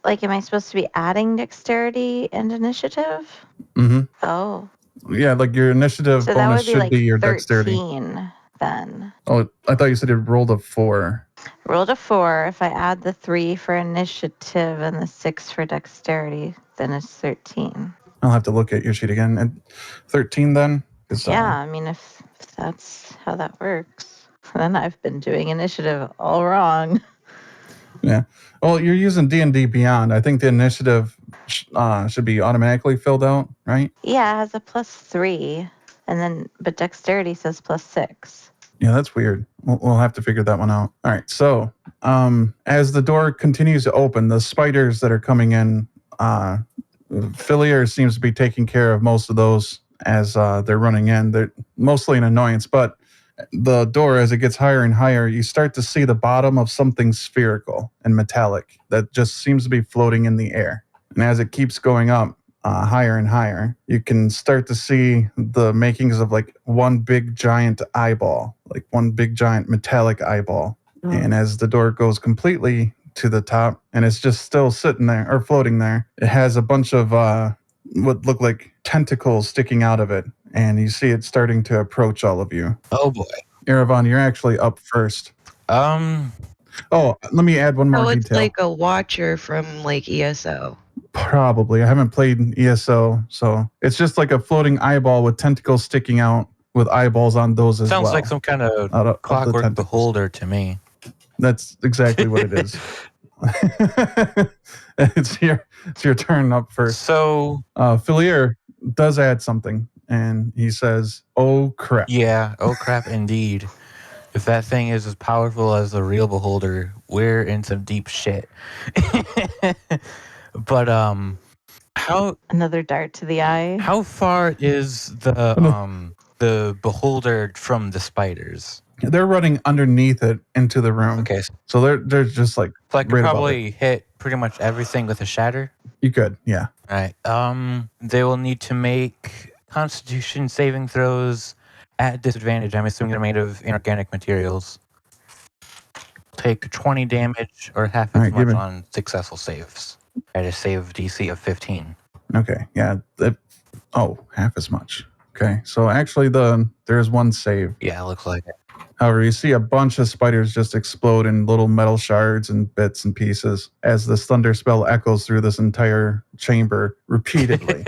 Like, am I supposed to be adding dexterity and initiative? Mm-hmm. Oh, Yeah, like your initiative so that bonus would be should like be your 13 dexterity. then. Oh, I thought you said it rolled a 4. Rolled a 4. If I add the 3 for initiative and the 6 for dexterity, then it's 13. I'll have to look at your sheet again. And 13 then? 'Cause, Yeah, I mean, if that's how that works, then I've been doing initiative all wrong. Yeah. Well, you're using D&D Beyond. I think the initiative should be automatically filled out, right? Yeah, it has a +3, and then but dexterity says +6. Yeah, that's weird. We'll have to figure that one out. All right. So, as the door continues to open, the spiders that are coming in, Felir seems to be taking care of most of those as they're running in. They're mostly an annoyance, but the door, as it gets higher and higher, you start to see the bottom of something spherical and metallic that just seems to be floating in the air. And as it keeps going up higher and higher, you can start to see the makings of like one big giant eyeball, like one big giant metallic eyeball. And as the door goes completely to the top and it's just still sitting there or floating there, it has a bunch of what look like tentacles sticking out of it. And you see it starting to approach all of you. Oh boy. Erevan, you're actually up first. Oh, let me add one more Oh, it's detail. like a watcher from like ESO. Probably. I haven't played ESO, so it's just like a floating eyeball with tentacles sticking out with eyeballs on those as well. Sounds like some kind of Out of the clockwork tentacles. beholder to me. That's exactly what it is. It's your turn up first. So Felir does add something, and he says, "Oh crap." Yeah, oh crap, indeed. If that thing is as powerful as the real beholder, we're in some deep shit. But how Another dart to the eye. how far is the beholder from the spiders? They're running underneath it into the room. Okay, so So they're just like I could right above it. probably hit pretty much everything with a shatter. You could, yeah. All right. They will need to make Constitution saving throws at disadvantage. I'm assuming they're made of inorganic materials. Take 20 damage or half All as right, give much it- on successful saves. At a save DC of 15. Okay, yeah. Half as much. Okay, so actually there's one save. Yeah, it looks like it. However, you see a bunch of spiders just explode in little metal shards and bits and pieces as this thunder spell echoes through this entire chamber repeatedly.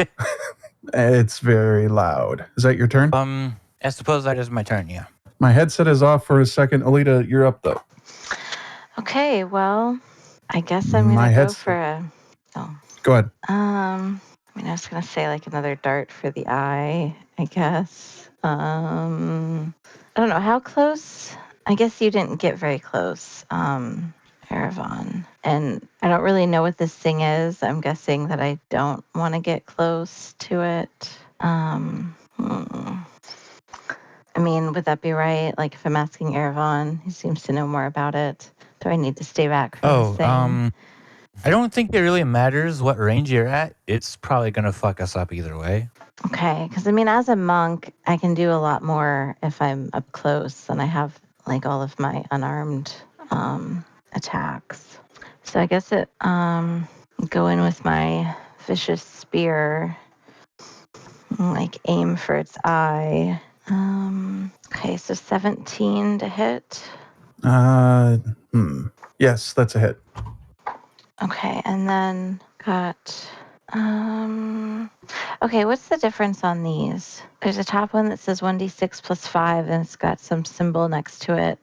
It's very loud. Is that your turn? I suppose that is my turn, yeah. My headset is off for a second. Alita, you're up though. Okay, well, I guess I'm My gonna go headset- for a. Oh, Go ahead. I mean, I was gonna say like another dart for the eye. I guess. I don't know how close. I guess you didn't get very close, Erevan. And I don't really know what this thing is. I'm guessing that I don't want to get close to it. I mean, would that be right? Like, if I'm asking Erevan, he seems to know more about it. Do I need to stay back from this thing? I don't think it really matters what range you're at. It's probably gonna fuck us up either way. Okay, because I mean, as a monk, I can do a lot more if I'm up close and I have like all of my unarmed attacks. So I guess it go in with my vicious spear, like aim for its eye. Okay, so 17 to hit. Yes, that's a hit. Okay, and then got okay, what's the difference on these? There's a top one that says 1d6 plus 5 and it's got some symbol next to it.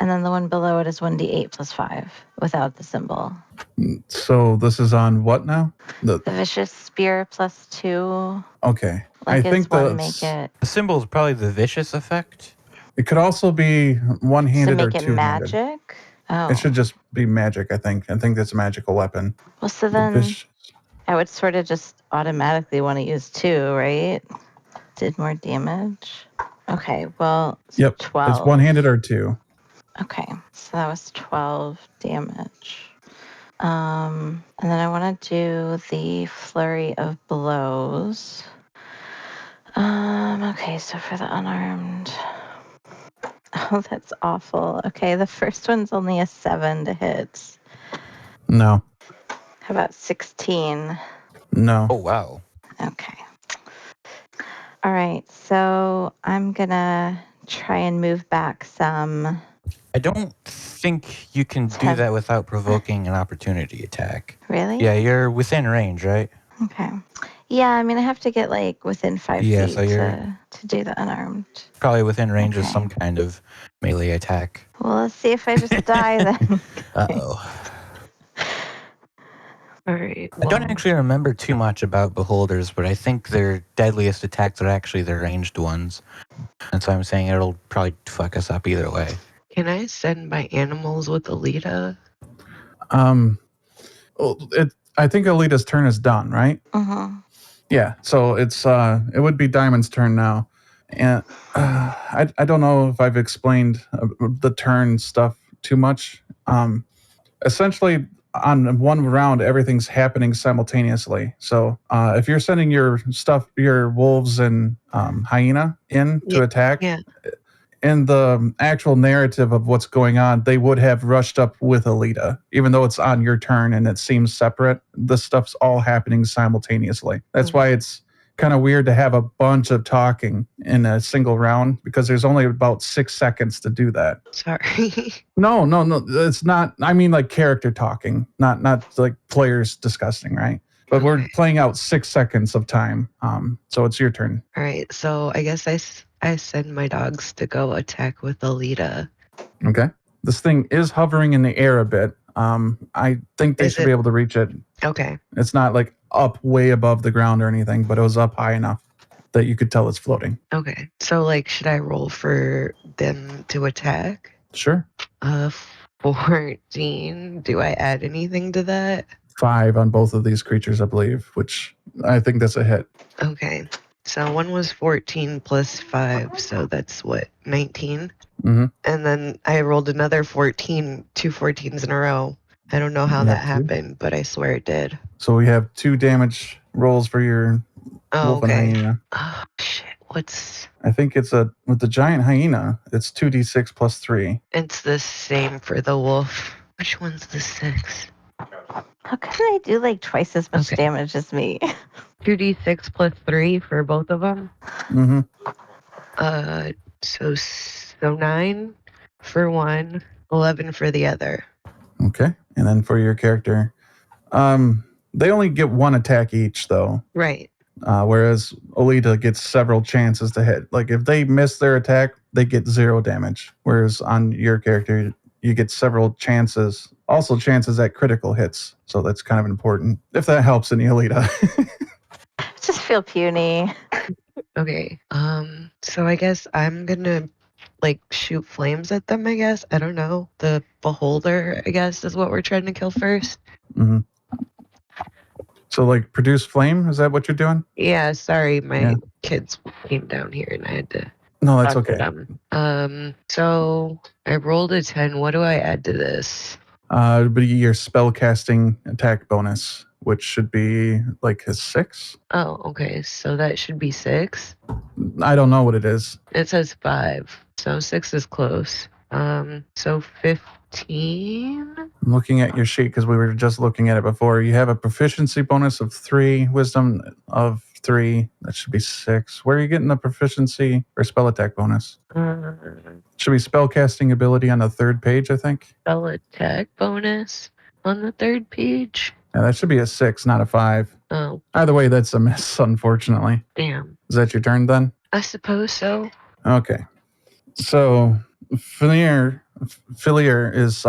And then the one below it is 1d8 plus 5 without the symbol. So this is on what now? The vicious spear plus 2. Okay. Like, I think is one that's- make it The symbol is probably the vicious effect. It could also be to one-handed or make it two-handed. magic? Oh. It should just be magic, I think. I think that's a magical weapon. Well, so The then fish- I would sort of just automatically want to use 2, right? Did more damage. Okay, well, so Yep, 12. It's one-handed or two. Okay, so that was 12 damage. And then I want to do the flurry of blows. Okay, so for the unarmed. Oh, that's awful. Okay, the first one's only a 7 to hit. No. How about 16? No. Oh wow. Okay. All right, so I'm gonna try and move back some. I don't think you can do that without provoking an opportunity attack. Really? Yeah, you're within range, right? Okay. Yeah, I mean, I have to get like within 5 Yeah, feet so you're- to do the unarmed. Probably within range of Okay. some kind of melee attack. Well, let's see if I just die then. Uh-oh. All right. I don't well, actually remember too much about beholders, but I think their deadliest attacks are actually their ranged ones. And so I'm saying it'll probably fuck us up either way. Can I send my animals with Olita? I think Alita's turn is done, right? Mm-hmm. Yeah. So it would be Diamond's turn now, and I don't know if I've explained the turn stuff too much. Essentially, on one round, everything's happening simultaneously. So if you're sending your wolves and hyena in to attack. Yeah. In the actual narrative of what's going on, they would have rushed up with Olita, even though it's on your turn and it seems separate. This stuff's all happening simultaneously. That's why it's kind of weird to have a bunch of talking in a single round, because there's only about 6 seconds to do that. Sorry. No, it's not. I mean, like character talking, not like players discussing, right? But we're playing out 6 seconds of time. So it's your turn. All right. So I guess I send my dogs to go attack with Olita. Okay. This thing is hovering in the air a bit. I think they Is should it- be able to reach it. Okay. It's not like up way above the ground or anything, but it was up high enough. that you could tell it's floating. Okay. So, like, should I roll for them to attack? Sure. 14. Do I add anything to that? 5 on both of these creatures, I believe, which I think that's a hit. Okay. So one was 14 plus 5, so that's what, 19? Mm-hmm. And then I rolled another 14, 2 14s in a row. I don't know how You that have two? happened, but I swear it did. So we have 2 damage rolls for your Oh, wolf and okay. hyena. Oh, shit. What's... I think it's with the giant hyena, it's 2d6 plus 3. It's the same for the wolf. Which one's the 6? How can they do like twice as much Okay. damage as me? 2d6 plus 3 for both of them. Mm-hmm. So 9 for one, 11 for the other. Okay. And then for your character, they only get 1 attack each, though. Right. Whereas Olita gets several chances to hit. Like if they miss their attack, they get 0 damage. Whereas on your character, you get several chances, also chances at critical hits. So that's kind of important. If that helps any Olita. Just feel puny. Okay. So I guess I'm gonna like shoot flames at them, I guess. I don't know. The beholder, I guess, is what we're trying to kill first. Mm-hmm. So like produce flame, is that what you're doing? Yeah, sorry, my Yeah. kids came down here and I had to No, that's talk to okay. them. So I rolled a 10. What do I add to this? It'd be your spell casting attack bonus, which should be like a 6. Oh, okay. So that should be 6. I don't know what it is. It says 5. So 6 is close. So 15. I'm looking at your sheet because we were just looking at it before. You have a proficiency bonus of 3, wisdom of 3. That should be 6. Where are you getting the proficiency or spell attack bonus? Should be spell casting ability on the 3rd page, I think. Spell attack bonus on the 3rd page. Yeah, that should be a 6, not a 5. Oh, Either way, that's a miss, unfortunately. damn. Is that your turn then? I suppose so. Okay. So Felir is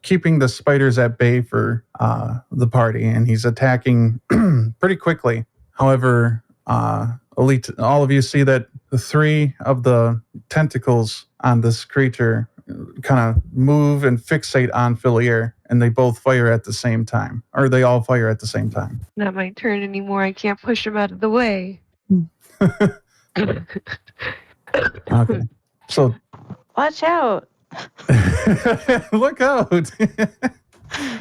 keeping the spiders at bay for the party, and he's attacking pretty quickly. However, Olita, all of you see that the 3 of the tentacles on this creature kind of move and fixate on Felir, and they both fire at the same time, or they all fire at the same time. Not my turn anymore. I can't push him out of the way. Okay. So Watch out. look out.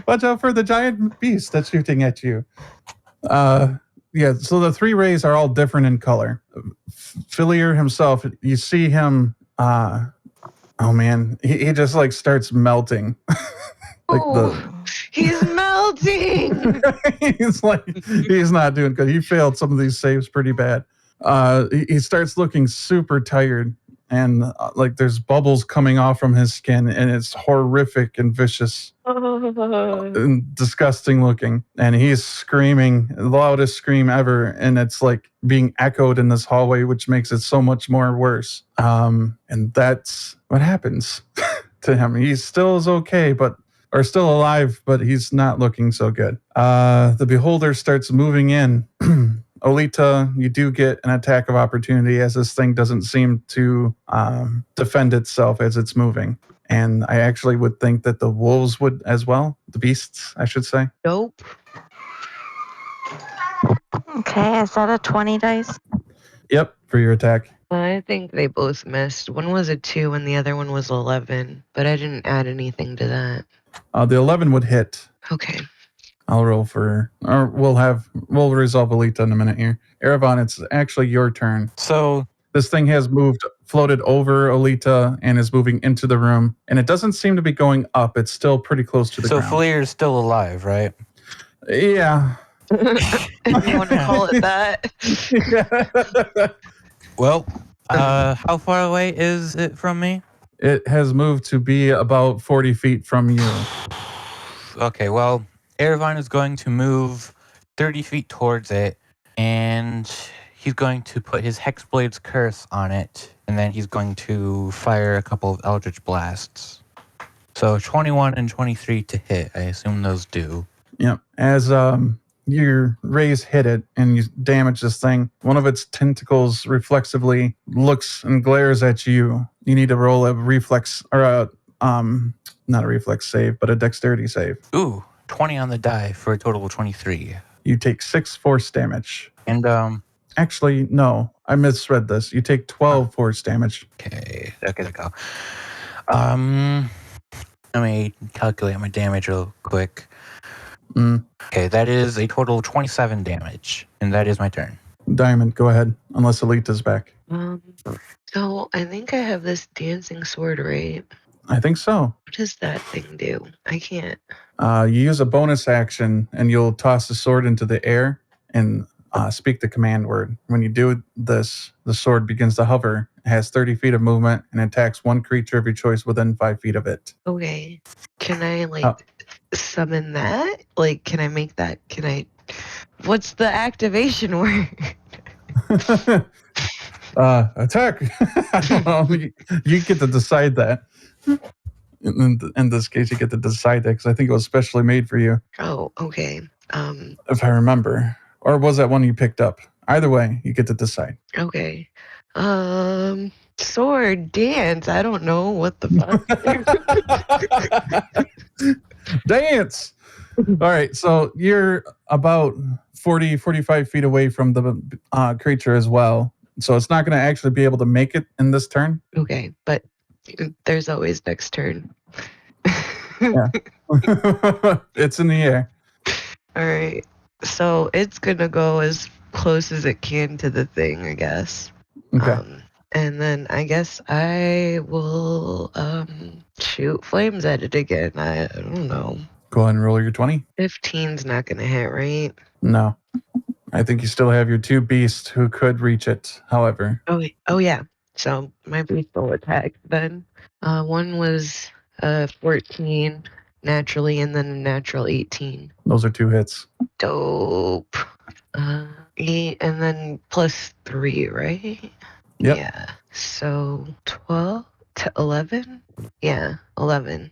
Watch out for the giant beast that's shooting at you. Yeah, so the 3 rays are all different in color. Felir himself, you see him, oh man, he just like starts melting. He's melting. He's not doing good. He failed some of these saves pretty bad. He starts looking super tired, and like there's bubbles coming off from his skin, and it's horrific and vicious and disgusting looking. And he's screaming the loudest scream ever, and it's like being echoed in this hallway, which makes it so much more worse. And that's what happens to him. He still is okay, or still alive, but he's not looking so good. The beholder starts moving in. Olita, you do get an attack of opportunity as this thing doesn't seem to defend itself as it's moving. And I actually would think that the wolves would as well. The beasts, I should say. Nope. Okay, is that a 20 dice? Yep, for your attack. I think they both missed. One was a 2 and the other one was 11, but I didn't add anything to that. The 11 would hit. Okay. I'll roll for, or we'll resolve Olita in a minute here. Erevan, it's actually your turn. So This thing has floated over Olita and is moving into the room. And it doesn't seem to be going up. It's still pretty close to the ground. Felir is still alive, right? Yeah. If you want to call it that. Well, how far away is it from me? It has moved to be about 40 feet from you. Okay, well, Erevan is going to move 30 feet towards it, and he's going to put his Hexblade's Curse on it, and then he's going to fire a couple of Eldritch Blasts. So 21 and 23 to hit. I assume those do. Yep. As your rays hit it and you damage this thing. One of its tentacles reflexively looks and glares at you. You need to roll a reflex or not a reflex save, but a dexterity save. Ooh, 20 on the die for a total of 23. You take 6 force damage. And Actually, no, I misread this. You take 12 force damage. okay, there go. Let me calculate my damage real quick. Okay, that is a total of 27 damage, and that is my turn. Diamond, go ahead, unless Alita's back. So I think I have this dancing sword, right? I think so. What does that thing do? I can't. You use a bonus action, and you'll toss the sword into the air and speak the command word. When you do this, the sword begins to hover, has 30 feet of movement, and attacks one creature of your choice within 5 feet of it. Okay. Can I summon that? Like, can I make that? What's the activation word? Attack. I don't know. You get to decide that. In this case, you get to decide that because I think it was specially made for you. Oh, okay. If I remember. Or was that one you picked up? Either way, you get to decide. Okay. Sword dance. I don't know what the fuck. Dance. All right. So you're about 40, 45 feet away from the creature as well. So it's not going to actually be able to make it in this turn. Okay, but there's always next turn. Yeah. It's in the air. All right. So it's gonna go as close as it can to the thing, I guess. Okay. And then I guess I will shoot flames at it again. I don't know. Go ahead and roll your 20. 15's not gonna hit, right? No. I think you still have your 2 beasts who could reach it, however. Oh yeah. So my beast will attack then. One was 14 naturally, and then a natural 18. Those are 2 hits. Dope. 8 and then plus 3, right? Yep. Yeah. So 12 to 11? Yeah, 11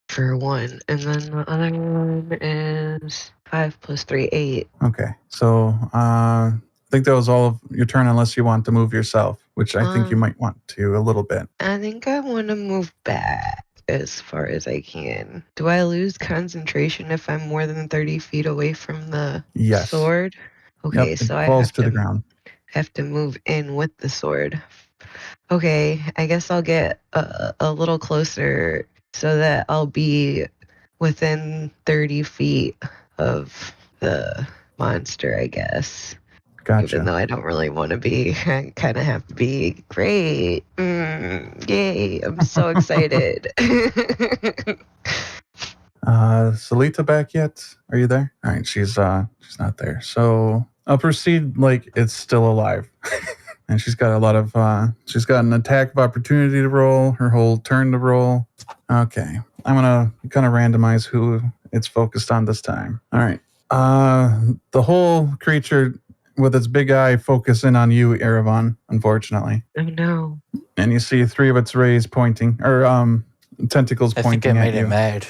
for one. And then the other one is 5 plus 3, 8. Okay. So I think that was all of your turn unless you want to move yourself, which I think you might want to a little bit. I think I want to move back as far as I can. Do I lose concentration if I'm more than 30 feet away from the sword? Okay, Yep, so it falls to the ground. Have to move in with the sword. Okay, I guess I'll get a little closer so that I'll be within 30 feet of the monster, I guess. Gotcha. Even though I don't really want to be, I kind of have to be. Great. Yay, I'm so excited. Olita back yet? Are you there? All right, she's not there. So I'll proceed like it's still alive. And she's got a lot of she's got an attack of opportunity to roll, her whole turn to roll. Okay. I'm gonna kind of randomize who it's focused on this time. All right. The whole creature with its big eye focusing on you, Erevan, unfortunately. Oh no. And you see 3 of its rays pointing or tentacles pointing at you. I think it made it mad.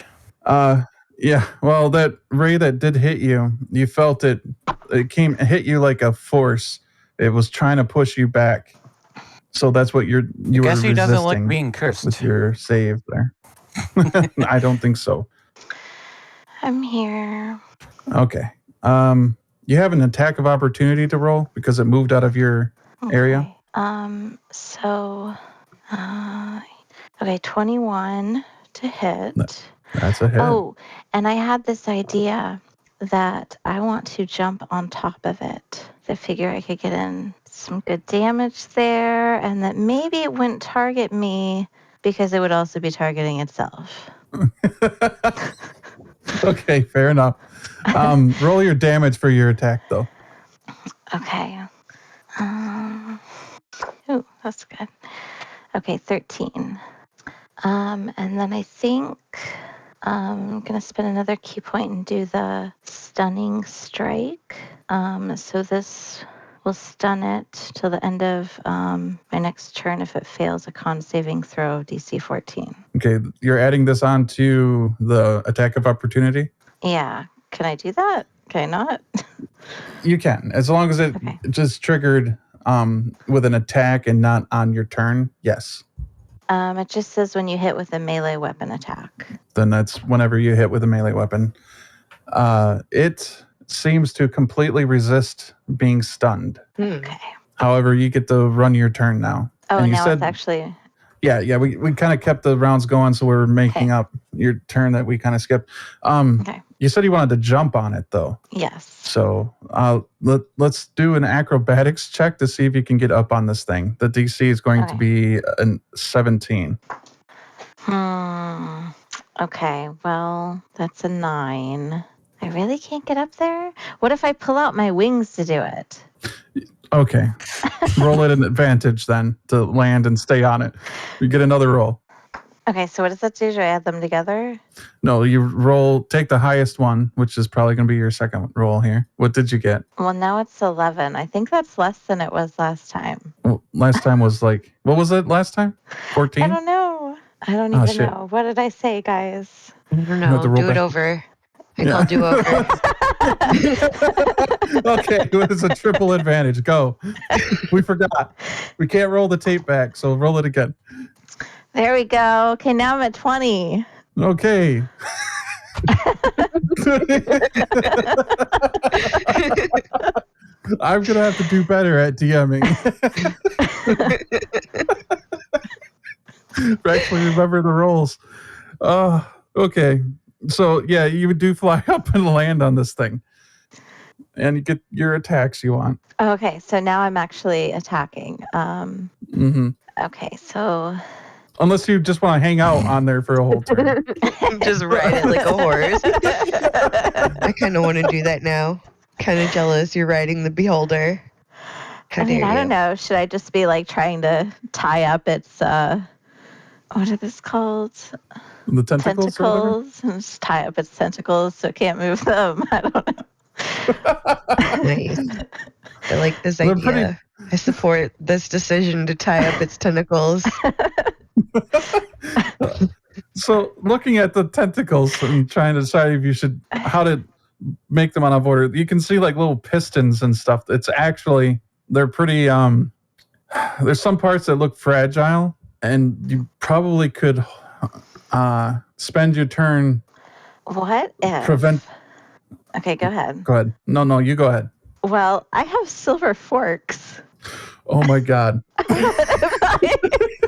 Yeah. Well, that ray that did hit you, you felt it hit you like a force. It was trying to push you back. So that's what you were resisting. Guess he doesn't like being cursed. With your save there. I don't think so. I'm here. Okay. You have an attack of opportunity to roll because it moved out of your area. Okay, 21 to hit. That's a hit. Oh, and I had this idea that I want to jump on top of it. I figure I could get in some good damage there, and that maybe it wouldn't target me because it would also be targeting itself. Okay, fair enough. Roll your damage for your attack, though. Okay. Ooh, that's good. Okay, 13. And then I think I'm going to spend another key point and do the stunning strike. So this will stun it till the end of my next turn if it fails a con saving throw DC 14. Okay, you're adding this on to the attack of opportunity? Yeah. Can I do that? Okay, not. You can, as long as it Okay. just triggered with an attack and not on your turn. Yes. It just says when you hit with a melee weapon attack. Then that's whenever you hit with a melee weapon. It seems to completely resist being stunned. Okay. However, you get to run your turn now. Oh, And you now said, it's actually. yeah, we kind of kept the rounds going, so we're making up your turn that we kind of skipped. Okay. You said you wanted to jump on it, though. Yes. So let's do an acrobatics check to see if you can get up on this thing. The DC is going to be a 17. Okay, well, that's a 9. I really can't get up there? What if I pull out my wings to do it? Okay. Roll it an advantage then to land and stay on it. You get another roll. Okay, so what does that do? Do I add them together? No, you take the highest one, which is probably going to be your second roll here. What did you get? Well, now it's 11. I think that's less than it was last time. Well, last time was like, what was it last time? 14? I don't know. I don't even know. What did I say, guys? I don't know. Do it over. I call do over. Okay, it's a triple advantage. Go. We forgot. We can't roll the tape back, so roll it again. There we go. Okay, now I'm at 20. Okay. I'm going to have to do better at DMing. Actually, remember the rolls. Okay. So, yeah, you do fly up and land on this thing. And you get your attacks you want. Okay, so now I'm actually attacking. Okay, so... Unless you just want to hang out on there for a whole turn. Just ride it like a horse. I kind of want to do that now. Kind of jealous you're riding the beholder. How dare I you. don't know. Should I just be like trying to tie up its, what are this called? The tentacles? Tentacles. And just tie up its tentacles so it can't move them. I don't know. Nice. I like this idea. I support this decision to tie up its tentacles. So looking at the tentacles and trying to decide if you should, how to make them on a border, you can see like little pistons and stuff. It's actually, they're pretty, there's some parts that look fragile and you probably could spend your turn. What if? Prevent. Okay, go ahead. Go ahead. No, you go ahead. Well, I have silver forks. Oh my God.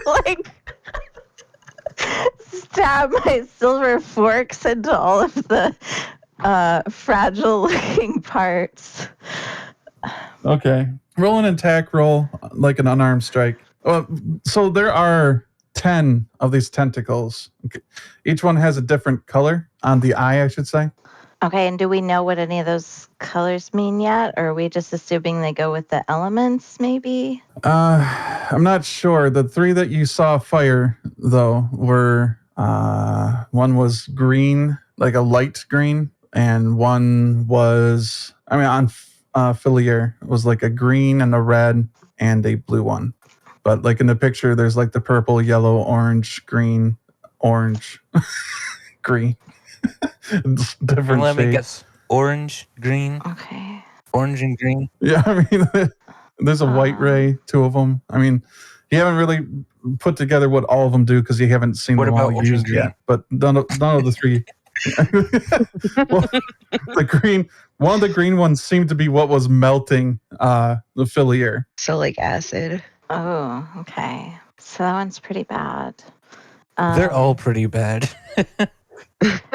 Like stab my silver forks into all of the fragile looking parts. Okay. Roll an attack roll like an unarmed strike. So there are 10 of these tentacles. Okay. Each one has a different color on the eye, I should say. Okay, and do we know what any of those colors mean yet? Or are we just assuming they go with the elements, maybe? I'm not sure. The 3 that you saw fire, though, were one was green, like a light green, and one was, on Felir, was like a green and a red and a blue one. But like in the picture, there's like the purple, yellow, orange, green, orange, green. Different Let me shades. guess. Orange, green. Okay. Orange and green. Yeah, there's a white ray, 2 of them. You haven't really put together what all of them do because you haven't seen them all used yet. But none of the 3. Well, one of the green ones seemed to be what was melting the Felir. So like acid. Oh, okay. So that one's pretty bad. They're all pretty bad.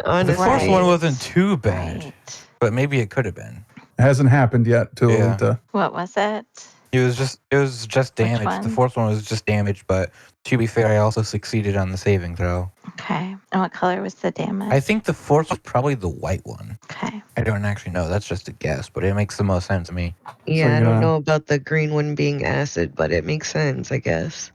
Honestly. The first one wasn't too bad, Right. but maybe it could have been. It hasn't happened yet to Olita. What was it? It was just damage. one? The fourth one was just damage, but to be fair, I also succeeded on the saving throw. Okay. And what color was the damage? I think the fourth was probably the white one. Okay. I don't actually know. That's just a guess, but it makes the most sense to me. Yeah, So, I don't know about the green one being acid, but it makes sense, I guess.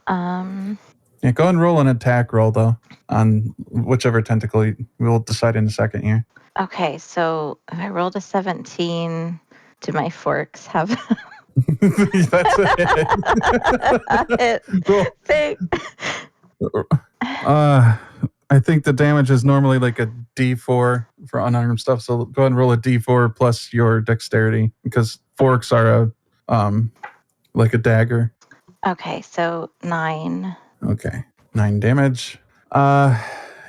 Yeah, go ahead and roll an attack roll, though, on whichever tentacle we'll decide in a second here. Okay, so if I rolled a 17, do my forks have That's it. Roll. I think the damage is normally like a D4 for unarmed stuff. So go ahead and roll a d4 plus your dexterity because forks are like a dagger. Okay, so 9. Okay, 9 damage.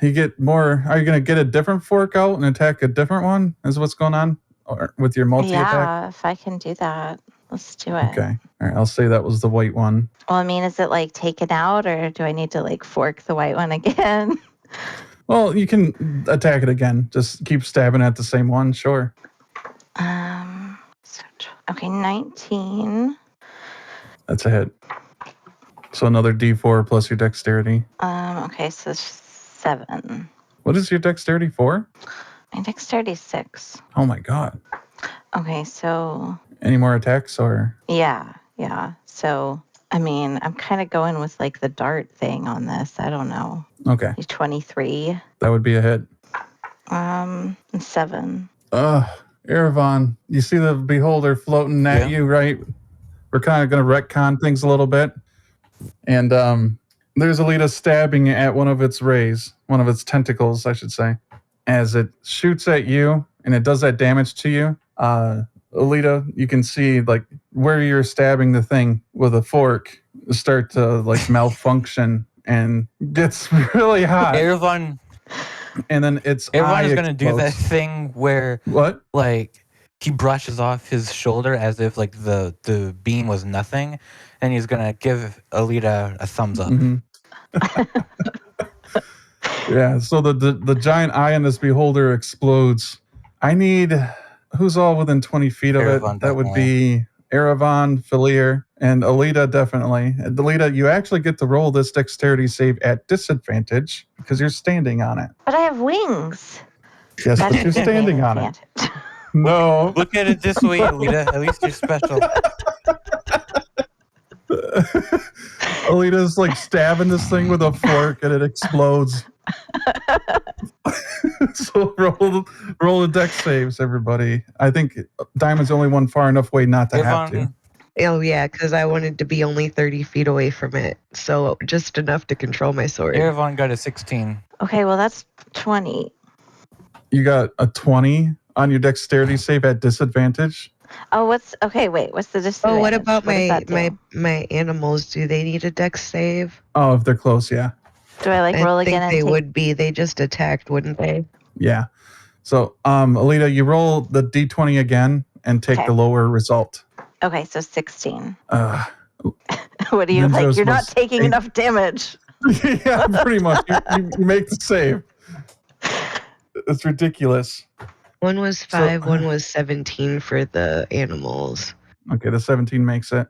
You get more. Are you gonna get a different fork out and attack a different one? Is what's going on, or with your multi attack? Yeah, if I can do that, let's do it. Okay. All right. I'll say that was the white one. Well, I mean, is it like taken out, or do I need to like fork the white one again? Well, you can attack it again. Just keep stabbing at the same one. Sure. Okay, 19. That's a hit. So another d4 plus your dexterity. Okay, so 7. What is your dexterity for? My dexterity is 6. Oh my god. Okay, so Any more attacks or? yeah. So I mean, I'm kind of going with like the dart thing on this. I don't know. Okay. 23. That would be a hit. 7. Erevan, you see the beholder floating at you, right? We're kind of going to retcon things a little bit. And there's Olita stabbing at one of its rays, one of its tentacles, I should say. As it shoots at you and it does that damage to you, Olita, you can see like where you're stabbing the thing with a fork start to like malfunction and gets really hot. Erevan And then it's is going to do that thing where what? Like he brushes off his shoulder as if like the beam was nothing, and he's going to give Olita a thumbs up. Mm-hmm. Yeah, so the giant eye in this beholder explodes. I need who's all within 20 feet of Erevan, it? That would be Erevan, Felir, and Olita definitely. And Olita, you actually get to roll this dexterity save at disadvantage because you're standing on it. But I have wings. Yes, That but you're should give me standing an on it. advantage. No. Look at it this way, Olita. At least you're special. Olita's like stabbing this thing with a fork and it explodes. So roll the dex saves, everybody. I think Diamond's only one far enough away not to have to. Oh, yeah, because I wanted to be only 30 feet away from it. So just enough to control my sword. Erevan got a 16. Okay, well, that's 20. You got a 20 on your dexterity save at disadvantage? Oh, what's the disadvantage? Oh, what about does that do? my animals? Do they need a dex save? Oh, if they're close, yeah. Do I like roll I again? think they would be. They just attacked, wouldn't they? Yeah. So, Olita, you roll the d20 again and take Okay. the lower result. Okay, so 16. What do you like? You're not taking enough damage. Yeah, pretty much. You make the save. It's ridiculous. One was 5, one was 17 for the animals. Okay, the 17 makes it.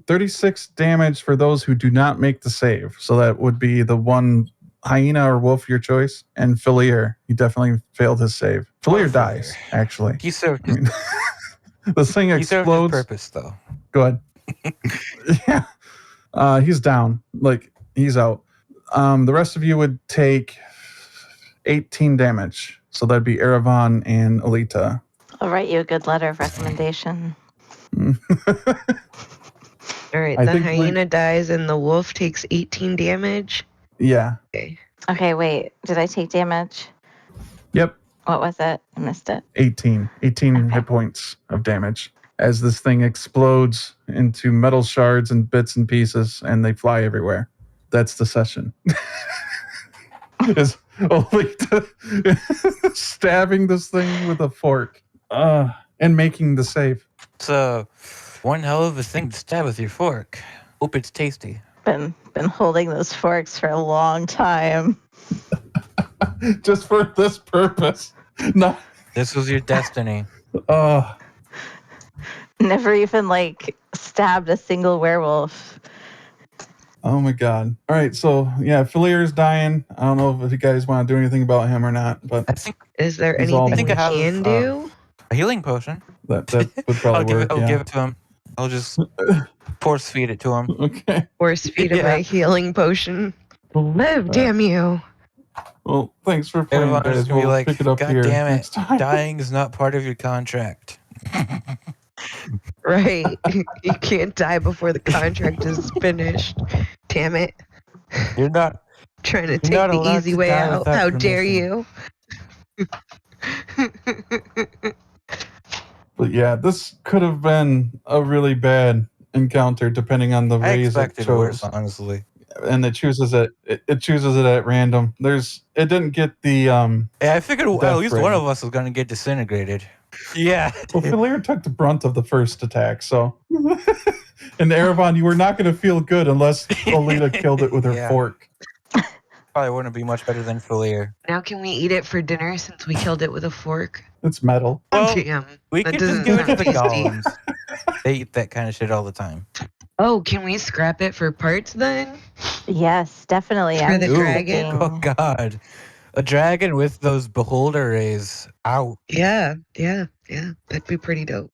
36 damage for those who do not make the save. So that would be the one hyena or wolf, your choice, and Felir. He definitely failed his save. Felir dies, actually. He served his, This thing he served explodes. his purpose, though. Go ahead. Yeah. He's down. Like, he's out. The rest of you would take 18 damage. So that'd be Erevan and Olita. I'll write you a good letter of recommendation. All right, the hyena dies and the wolf takes 18 damage. Yeah. Okay, wait. Did I take damage? Yep. What was it? I missed it. 18 hit points of damage as this thing explodes into metal shards and bits and pieces, and they fly everywhere. That's the session. Is Olita stabbing this thing with a fork and making the save. It's one hell of a thing to stab with your fork. Hope it's tasty. Been holding those forks for a long time. Just for this purpose. No. This was your destiny. Never even like stabbed a single werewolf. Oh my god. All right, so yeah, Felir's dying. I don't know if you guys want to do anything about him or not, but I think Is there He's all- anything I think we I have, can do? a healing potion. that would probably work. I'll Yeah. give it to him. I'll just force feed it to him. Okay. Force feed him Yeah. my healing potion. Live, damn you. Well, thanks for playing, Everyone's guys. gonna be We'll like, pick it up God here damn it, next time. dying is not part of your contract. Right. You can't die before the contract is finished. Damn it. You're not Trying to take not the allowed easy to way die out. without How dare permission. you? But yeah, this could have been a really bad encounter depending on the I raise it expected chose. worse, honestly. And it chooses it chooses it at random. It didn't get the Yeah, I figured at death least ray. one of us was gonna get disintegrated. Yeah. Well, Felir took the brunt of the first attack, so. And Erevan, you were not going to feel good unless Olita killed it with her Yeah. fork. Probably wouldn't be much better than Felir. Now can we eat it for dinner since we killed it with a fork? It's metal. Well, Damn, we that could just doesn't give it to sound the tasty. golems. They eat that kind of shit all the time. Oh, can we scrap it for parts then? Yes, definitely. For I'm the just dragon? Oh thinking- god. A dragon with those beholder rays out. Yeah, that'd be pretty dope.